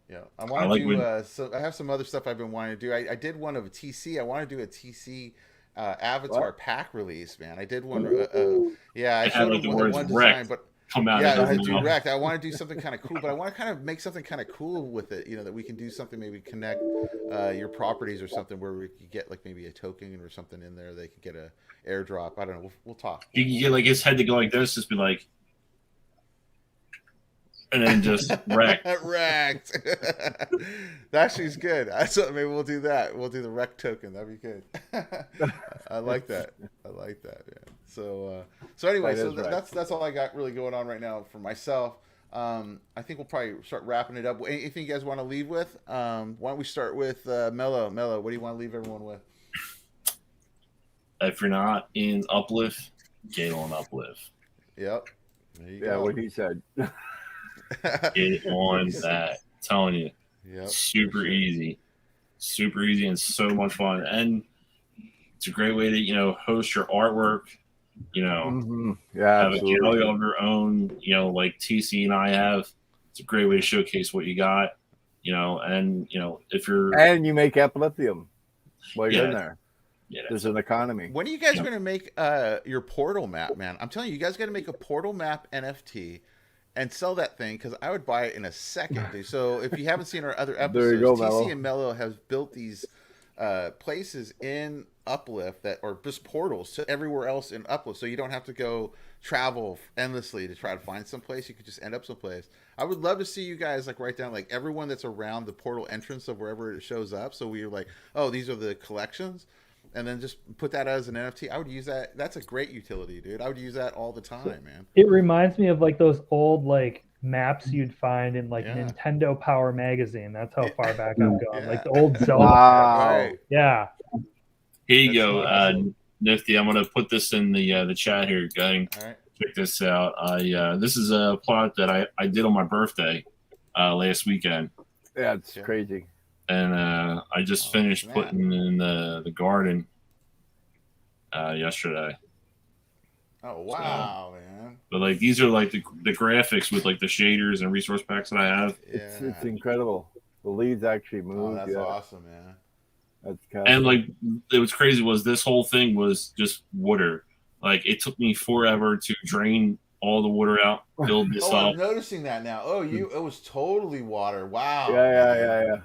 Yeah, I want to do. So I have some other stuff I've been wanting to do. I did one of a TC. I want to do a TC Avatar pack release, man. I did one. I showed like him the one design, but come out. Yeah, it was direct. I want to do something kind of cool, but I want to kind of make something kind of cool with it. You know, that we can do something, maybe connect your properties or something where we could get like maybe a token or something in there. They could get a airdrop. I don't know. We'll talk. You can get like his head to go like this, just be like, and then just wrecked. Wrecked. That she's good. So maybe we'll do that. We'll do the wreck token. That'd be good. I like that. Man. So anyway, that's all I got really going on right now for myself. I think we'll probably start wrapping it up. Anything you guys want to leave with? Why don't we start with Mello? Mello, what do you want to leave everyone with? If you're not in Uplift, get on Uplift. Yep. There you go. What he said. Get on that. I'm telling you. Yep. Super easy and so much fun. And it's a great way to, host your artwork, have absolutely. a gallery of your own, like TC and I have. It's a great way to showcase what you got, and, if you're. And you make epileptium while you're in there. Yeah, there's an economy. When are you guys going to make your portal map, man? I'm telling you, you guys got to make a portal map NFT and sell that thing, because I would buy it in a second, dude. So if you haven't seen our other episodes, TC and Mello have built these places in Uplift that are just portals to everywhere else in Uplift, so you don't have to go travel endlessly to try to find someplace. You could just end up someplace. I would love to see you guys like write down like everyone that's around the portal entrance of wherever it shows up, so we're like, oh, these are the collections, and then just put that as an NFT. I would use that. That's a great utility, dude. I would use that all the time, man. It reminds me of like those old like maps you'd find in like Nintendo Power magazine. That's how far back I'm going. Like the old Zelda. Right. Yeah. Here you go, awesome. Nifty. I'm gonna put this in the chat here. Go ahead and check this out. This is a plot that I did on my birthday last weekend. Yeah, it's crazy. And I just finished putting in the garden yesterday. Oh wow, man! But like these are like the graphics with like the shaders and resource packs that I have. It's incredible. The leads actually move. Oh, that's awesome, man. And like it was crazy was this whole thing was just water. Like it took me forever to drain all the water out, build this up. I'm noticing that now. Oh, it was totally water. Wow. Yeah.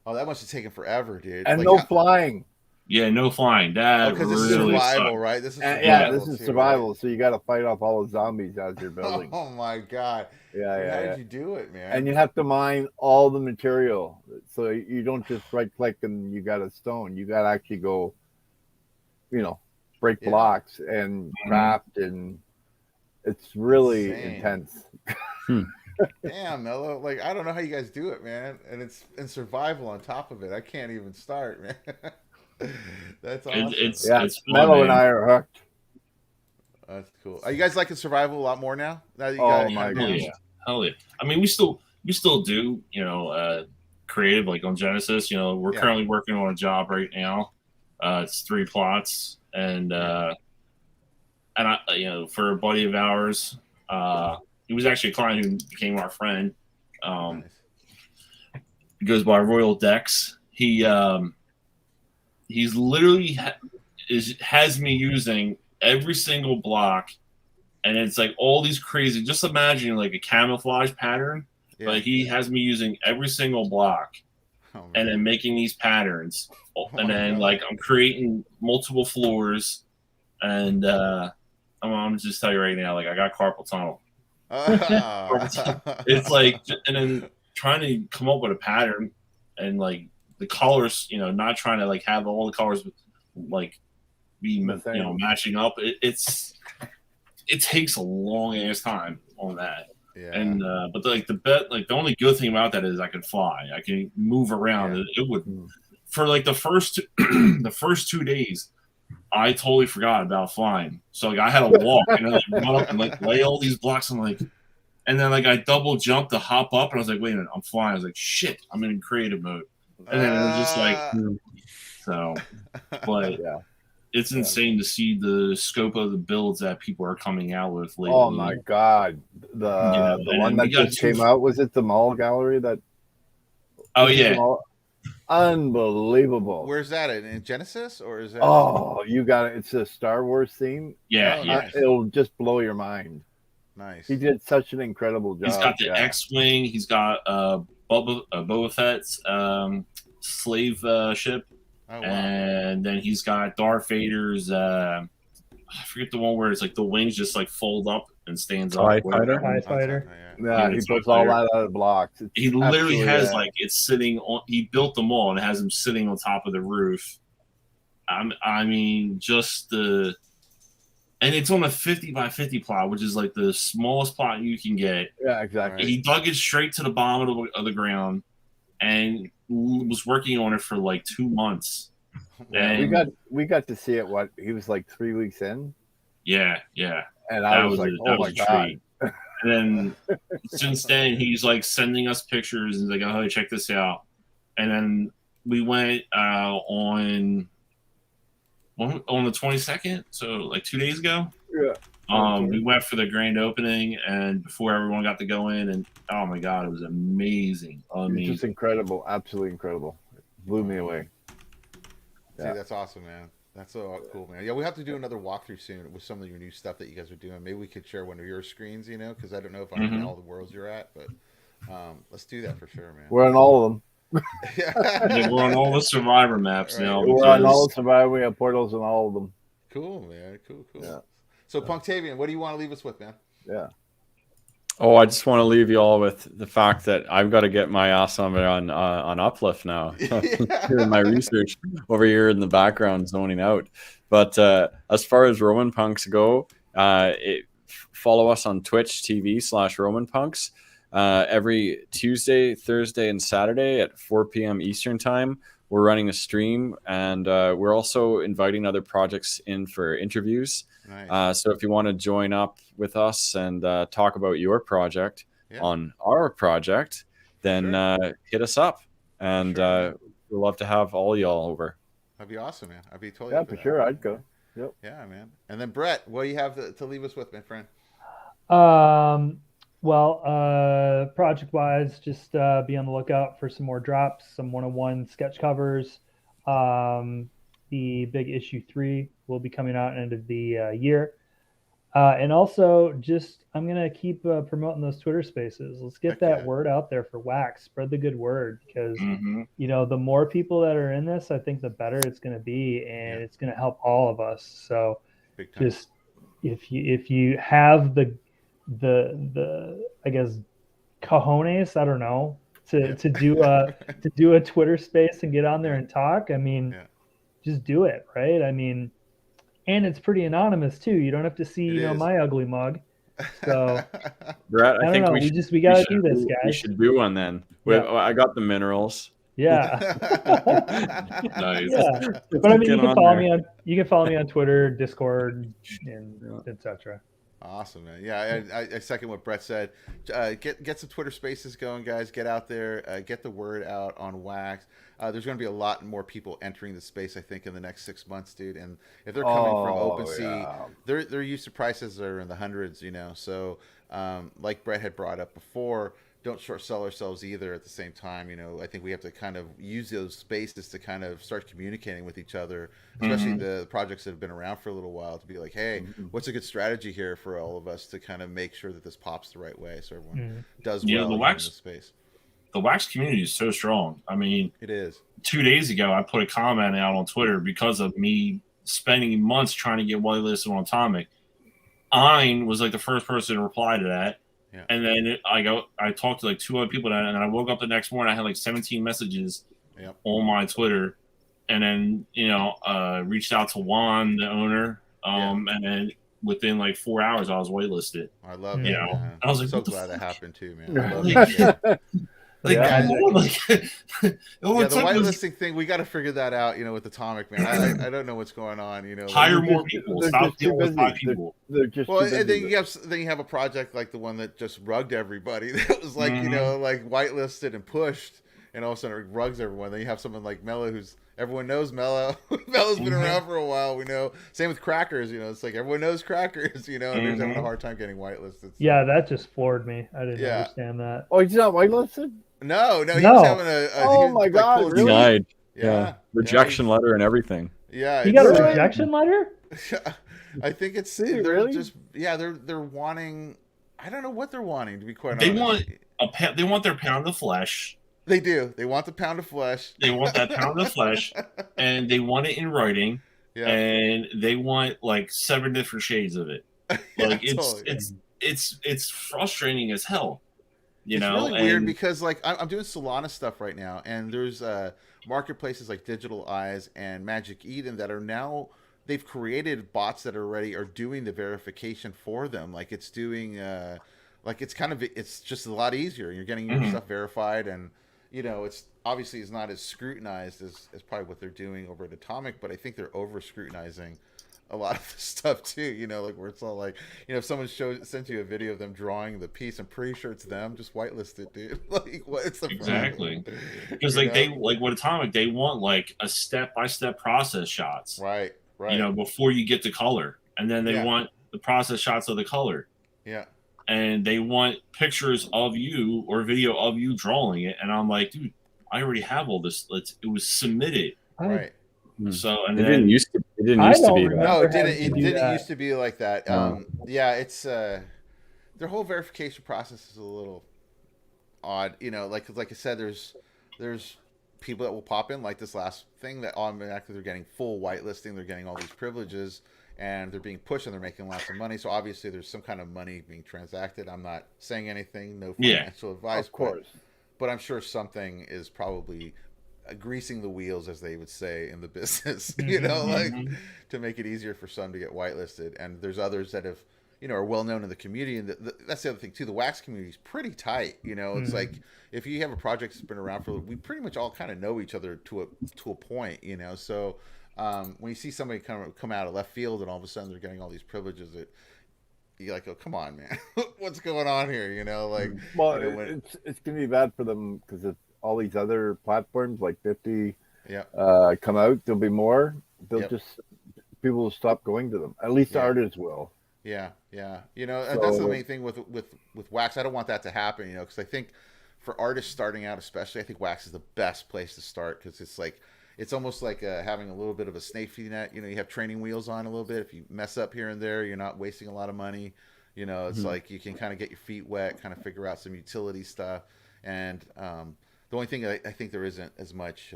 Oh, that must have taken forever, dude. And like, no flying. Yeah, no flying. That because really this is survival, sucked. right? This is this is survival. Right? So you got to fight off all the zombies as you're building. Oh my god! How did you do it, man? And you have to mine all the material, so you don't just right click and you got a stone. You got to actually go, break blocks and craft, and it's really intense. Damn, Mello. Like, I don't know how you guys do it, man. And it's in survival on top of it. I can't even start, man. That's awesome. It's Mello and I are hooked. That's cool. Are you guys liking survival a lot more now? My god. Hell yeah. I mean, we still do, creative, like on Genesis. We're currently working on a job right now. It's 3 plots, and I, for a buddy of ours, he was actually a client who became our friend. Nice. He goes by Royal Dex. He's literally has me using every single block, and it's like all these crazy. Just imagine like a camouflage pattern. Like he has me using every single block, and then making these patterns, and then like I'm creating multiple floors, and I'm just tell you right now, like I got carpal tunnel. It's like, and then trying to come up with a pattern and like the colors, not trying to like have all the colors like be matching up. It takes a long ass time on that. And but like the only good thing about that is I can fly. I can move around. It would for like the first 2 days. I totally forgot about flying. So like I had to walk and like run up and like lay all these blocks and then like I double jumped to hop up and I was like, wait a minute, I'm flying. I was like, shit, I'm in creative mode. And then it was just like but it's insane to see the scope of the builds that people are coming out with lately. Oh my god, the one that just came out, was it the mall gallery that? Oh yeah, unbelievable. Where's that in Genesis, or is that? Oh, you got it. It's a Star Wars theme. Yeah, nice. It'll just blow your mind. Nice. He did such an incredible job. He's got the X-wing. He's got Boba Fett's slave ship, and then he's got Darth Vader's. I forget the one where it's like the wings just like fold up and stands up. TIE fighter. Yeah, he puts all that out of blocks. He literally has like it's sitting on. He built them all and has them sitting on top of the roof. I mean, just the. And it's on a 50 by 50 plot, which is like the smallest plot you can get. Yeah, exactly. He dug it straight to the bottom of the ground and was working on it for like 2 months. And we got to see it. What, he was like 3 weeks in. Yeah. And I was like, oh my god. And then since then, he's like sending us pictures and he's like, oh, check this out. And then we went on the 22nd, so like 2 days ago. Yeah. We went for the grand opening, and before everyone got to go in, and oh my god, it was amazing. It's just incredible, absolutely incredible. It blew me away. See, that's awesome, man. That's so cool, man. Yeah, we have to do another walkthrough soon with some of your new stuff that you guys are doing. Maybe we could share one of your screens, because I don't know if I'm in all the worlds you're at, but let's do that for sure, man. We're on all of them. Yeah, we're on all the Survivor maps now. We're on all the Survivor. We have portals on all of them. Cool, man. Cool. Yeah. So, Punctavian, what do you want to leave us with, man? Yeah. Oh, I just want to leave you all with the fact that I've got to get my ass on Uplift now. Doing my research over here in the background, zoning out. But as far as Roman Punks go, follow us on Twitch TV/Roman Punks. Every Tuesday, Thursday, and Saturday at 4 p.m. Eastern time, we're running a stream, and we're also inviting other projects in for interviews. Nice. So if you want to join up with us and talk about your project on our project, then hit us up, and we'd love to have all y'all over. That'd be awesome, man. I'd be totally for sure. I'd go. Yep. Yeah, man. And then Bret, what do you have to leave us with, my friend? Well, project-wise, just be on the lookout for some more drops, some one-on-one sketch covers. The big issue 3 will be coming out end of the year. And also, I'm going to keep promoting those Twitter spaces. Let's get that word out there for Wax. Spread the good word, because, the more people that are in this, I think the better it's going to be, and it's going to help all of us. So just if you have the I guess cojones, I don't know, to do a Twitter space and get on there and talk, I mean, just do it, right? I mean, and it's pretty anonymous too. You don't have to see my ugly mug. So Brett, I think we gotta do this, guys. We should do one then. I got the minerals. Yeah. Nice. Yeah. But I mean, you can follow me on Twitter, Discord, and etc. Awesome, man. Yeah, I second what Bret said. Get some Twitter spaces going, guys. Get out there. Get the word out on Wax. There's going to be a lot more people entering the space, I think, in the next 6 months, dude. And if they're coming from OpenSea, they're used to prices that are in the hundreds, So, like Bret had brought up before, don't short sell ourselves either at the same time. I think we have to kind of use those spaces to kind of start communicating with each other, especially the projects that have been around for a little while, to be like, hey, what's a good strategy here for all of us to kind of make sure that this pops the right way so everyone does well in the space. The Wax community is so strong. I mean, it is. 2 days ago, I put a comment out on Twitter because of me spending months trying to get whitelisted on Atomic. Ein was like the first person to reply to that. Yeah. And then I talked to like 2 other people, and I woke up the next morning. I had like 17 messages on my Twitter, and then reached out to Juan, the owner, and then within like 4 hours, I was waitlisted. I love it. I was like, so glad that happened too, man. I love it. The whitelisting thing, we got to figure that out, with Atomic, man. I don't know what's going on, Hire more people. Stop dealing with 5 people. They're just and then you have a project like the one that just rugged everybody. That was like, like whitelisted and pushed, and all of a sudden it rugs everyone. Then you have someone like Mello who's Everyone knows Mello. Mello's been around for a while. We know. Same with Crackers. It's like everyone knows Crackers. And they're having a hard time getting whitelisted. So. Yeah, that just floored me. I didn't understand that. Oh, he's not whitelisted? No, he was having oh my God, really? Denied. Yeah. Rejection letter and everything. Yeah. He got a rejection letter? I think it's they're really just they're wanting. I don't know what they're wanting, to be quite They honest. They want their pound of flesh. They do. They want the pound of flesh. They want that pound of flesh, and they want it in writing. Yeah. And they want like 7 different shades of it. Like it's frustrating as hell. It's really weird because like I'm doing Solana stuff right now, and there's marketplaces like Digital Eyes and Magic Eden that are now. They've created bots that are doing the verification for them. Like it's doing, it's just a lot easier. You're getting your stuff verified, and it's obviously is not as scrutinized as probably what they're doing over at Atomic. But I think they're over scrutinizing a lot of this stuff too. Like where it's all like, if someone sends you a video of them drawing the piece, I'm pretty sure it's them. Just whitelist it, dude. Like what's the exactly? Because they with Atomic, they want like a step-by-step process shots. Right. Before you get the color, and then they want the process shots of the color. Yeah. And they want pictures of you or video of you drawing it. And I'm like, dude, I already have all this. It was submitted. Right. So, and it didn't used to be that. No, it didn't used to be like that. It's their whole verification process is a little odd. Like I said, there's people that will pop in like this last thing that automatically they're getting full whitelisting, they're getting all these privileges, and they're being pushed and they're making lots of money. So obviously there's some kind of money being transacted. I'm not saying anything, no financial advice, of course, but I'm sure something is probably greasing the wheels, as they would say in the business, to make it easier for some to get whitelisted. And there's others that have are well known in the community, and that's the other thing too. The wax community is pretty tight. It's like if you have a project that's been around we pretty much all kind of know each other to a point. So when you see somebody come out of left field and all of a sudden they're getting all these privileges, you're like, oh come on, man, what's going on here? It's gonna be bad for them because if all these other platforms like 50 come out, there'll be more. People will stop going to them. At least artists will. Yeah. That's the main thing with wax. I don't want that to happen, because I think for artists starting out, especially, I think wax is the best place to start because it's almost like having a little bit of a safety net. You have training wheels on a little bit. If you mess up here and there, you're not wasting a lot of money. It's like you can kind of get your feet wet, kind of figure out some utility stuff. And the only thing I think there isn't as much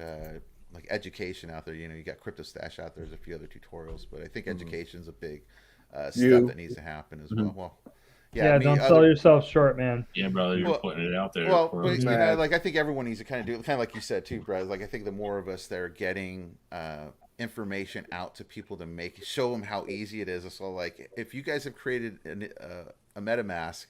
like education out there. You got Crypto Stash out there. There's a few other tutorials, but I think education's a big stuff that needs to happen as well. Don't sell yourself short, man. Yeah, brother, you're putting it out there. Well, but, I think everyone needs to kind of do it, kind of like you said too, Brad. Like I think the more of us that are getting information out to people to show them how easy it is. So like if you guys have created a MetaMask,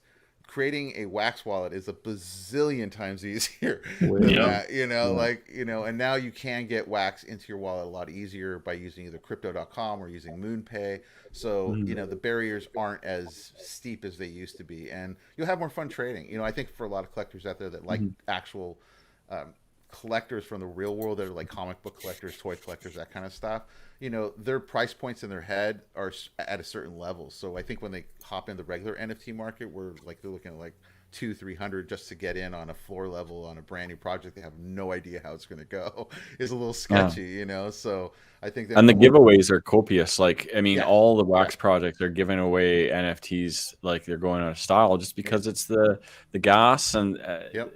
creating a wax wallet is a bazillion times easier than that, and now you can get wax into your wallet a lot easier by using either crypto.com or using MoonPay. So, the barriers aren't as steep as they used to be, and you'll have more fun trading. I think for a lot of collectors out there that like actual collectors from the real world that are like comic book collectors, toy collectors, that kind of stuff, their price points in their head are at a certain level. So I think when they hop in the regular NFT market, where like they're looking at like $200-300 just to get in on a floor level on a brand new project, they have no idea how it's going to go. Is a little sketchy, So I think that, and the giveaways are copious. Like all the wax projects are giving away NFTs like they're going out of style just because it's the gas and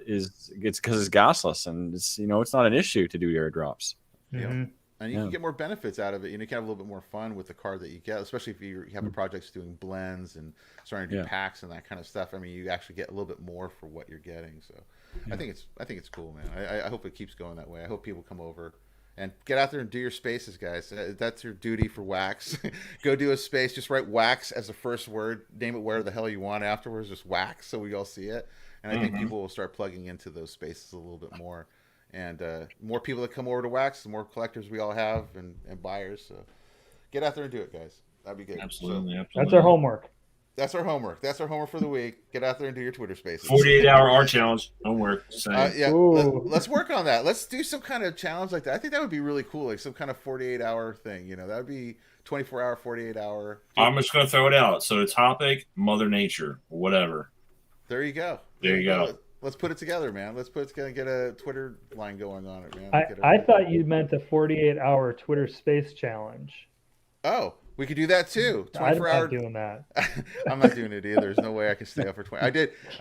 it's because it's gasless and it's it's not an issue to do airdrops. And you can get more benefits out of it. You can have a little bit more fun with the card that you get, especially if you have a project that's doing blends and starting to do packs and that kind of stuff. You actually get a little bit more for what you're getting. So I think it's cool, man. I hope it keeps going that way. I hope people come over and get out there and do your spaces, guys. That's your duty for wax. Go do a space. Just write wax as the first word. Name it where the hell you want afterwards. Just wax so we all see it. And I think people will start plugging into those spaces a little bit more. And more people that come over to wax, the more collectors we all have and buyers. So get out there and do it, guys. That'd be good. Absolutely. That's our homework. That's our homework. That's our homework for the week. Get out there and do your Twitter Spaces. 48-hour art challenge. Don't work. Yeah, let's work on that. Let's do some kind of challenge like that. I think that would be really cool, like some kind of 48-hour thing. You know, that would be 24-hour, 48-hour. I'm just gonna throw it out. So the topic, Mother Nature, whatever. There you go. There you go. Let's put it together, man. Let's put it together. Get a Twitter line going on it, man. I thought you meant the 48-hour Twitter Space challenge. Oh, we could do that too. 24 hour. I'm not doing that. I'm not doing it either. There's no way I can stay up for 20. I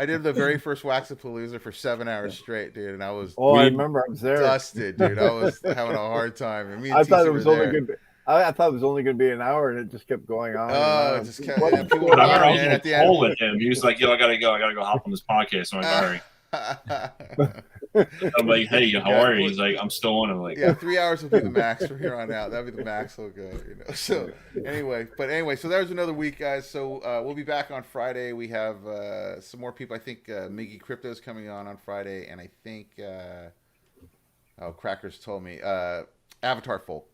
did the very first Waxapalooza for 7 hours straight, dude, and I was. Oh, I remember. I was there. Dusted, dude. I was having a hard time. And I thought it was only good. I thought it was only going to be an hour, and it just kept going on. Oh, it just kept. People were at the end with him. He was like, "Yo, I gotta go hop on this podcast." I'm like, "All right." I'm like, "Hey, how are you?" He's like, "I'm still on." I'm like, "Yeah, 3 hours will be the max from here on out. That'll be the max. We'll go." You know. So anyway, so that was another week, guys. So we'll be back on Friday. We have some more people. I think Miggy Crypto's coming on Friday, and I think Crackers told me Avatar Folk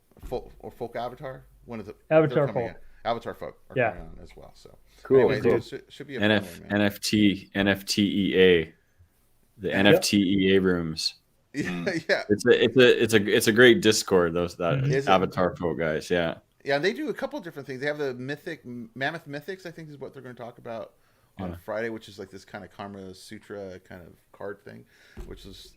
Avatar. One of the Avatar Folk. Avatar Folk are coming on as well. So cool. Anyway, cool. Should be a fun one, man. NFTEA. The NFTEA rooms. Yeah, it's a great Discord. That Avatar Folk guys. Yeah. Yeah, they do a couple different things. They have the Mammoth Mythics, I think is what they're going to talk about on Friday, which is like this kind of Karma Sutra kind of card thing,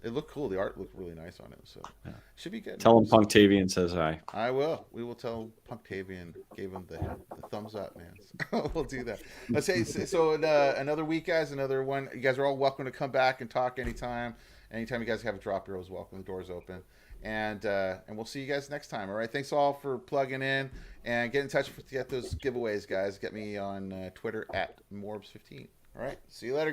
it looked cool. The art looked really nice on it, so it should be good. Tell him Punktavian says hi. I will. We will tell Punktavian. Gave him the thumbs up, man. We'll do that. Let's say so. Another week, guys. Another one. You guys are all welcome to come back and talk anytime. Anytime you guys have a drop, you're always welcome. The door's open. And we'll see you guys next time. All right. Thanks all for plugging in and get in touch to get those giveaways, guys. Get me on Twitter at M.O.R.B.S 15. All right. See you later.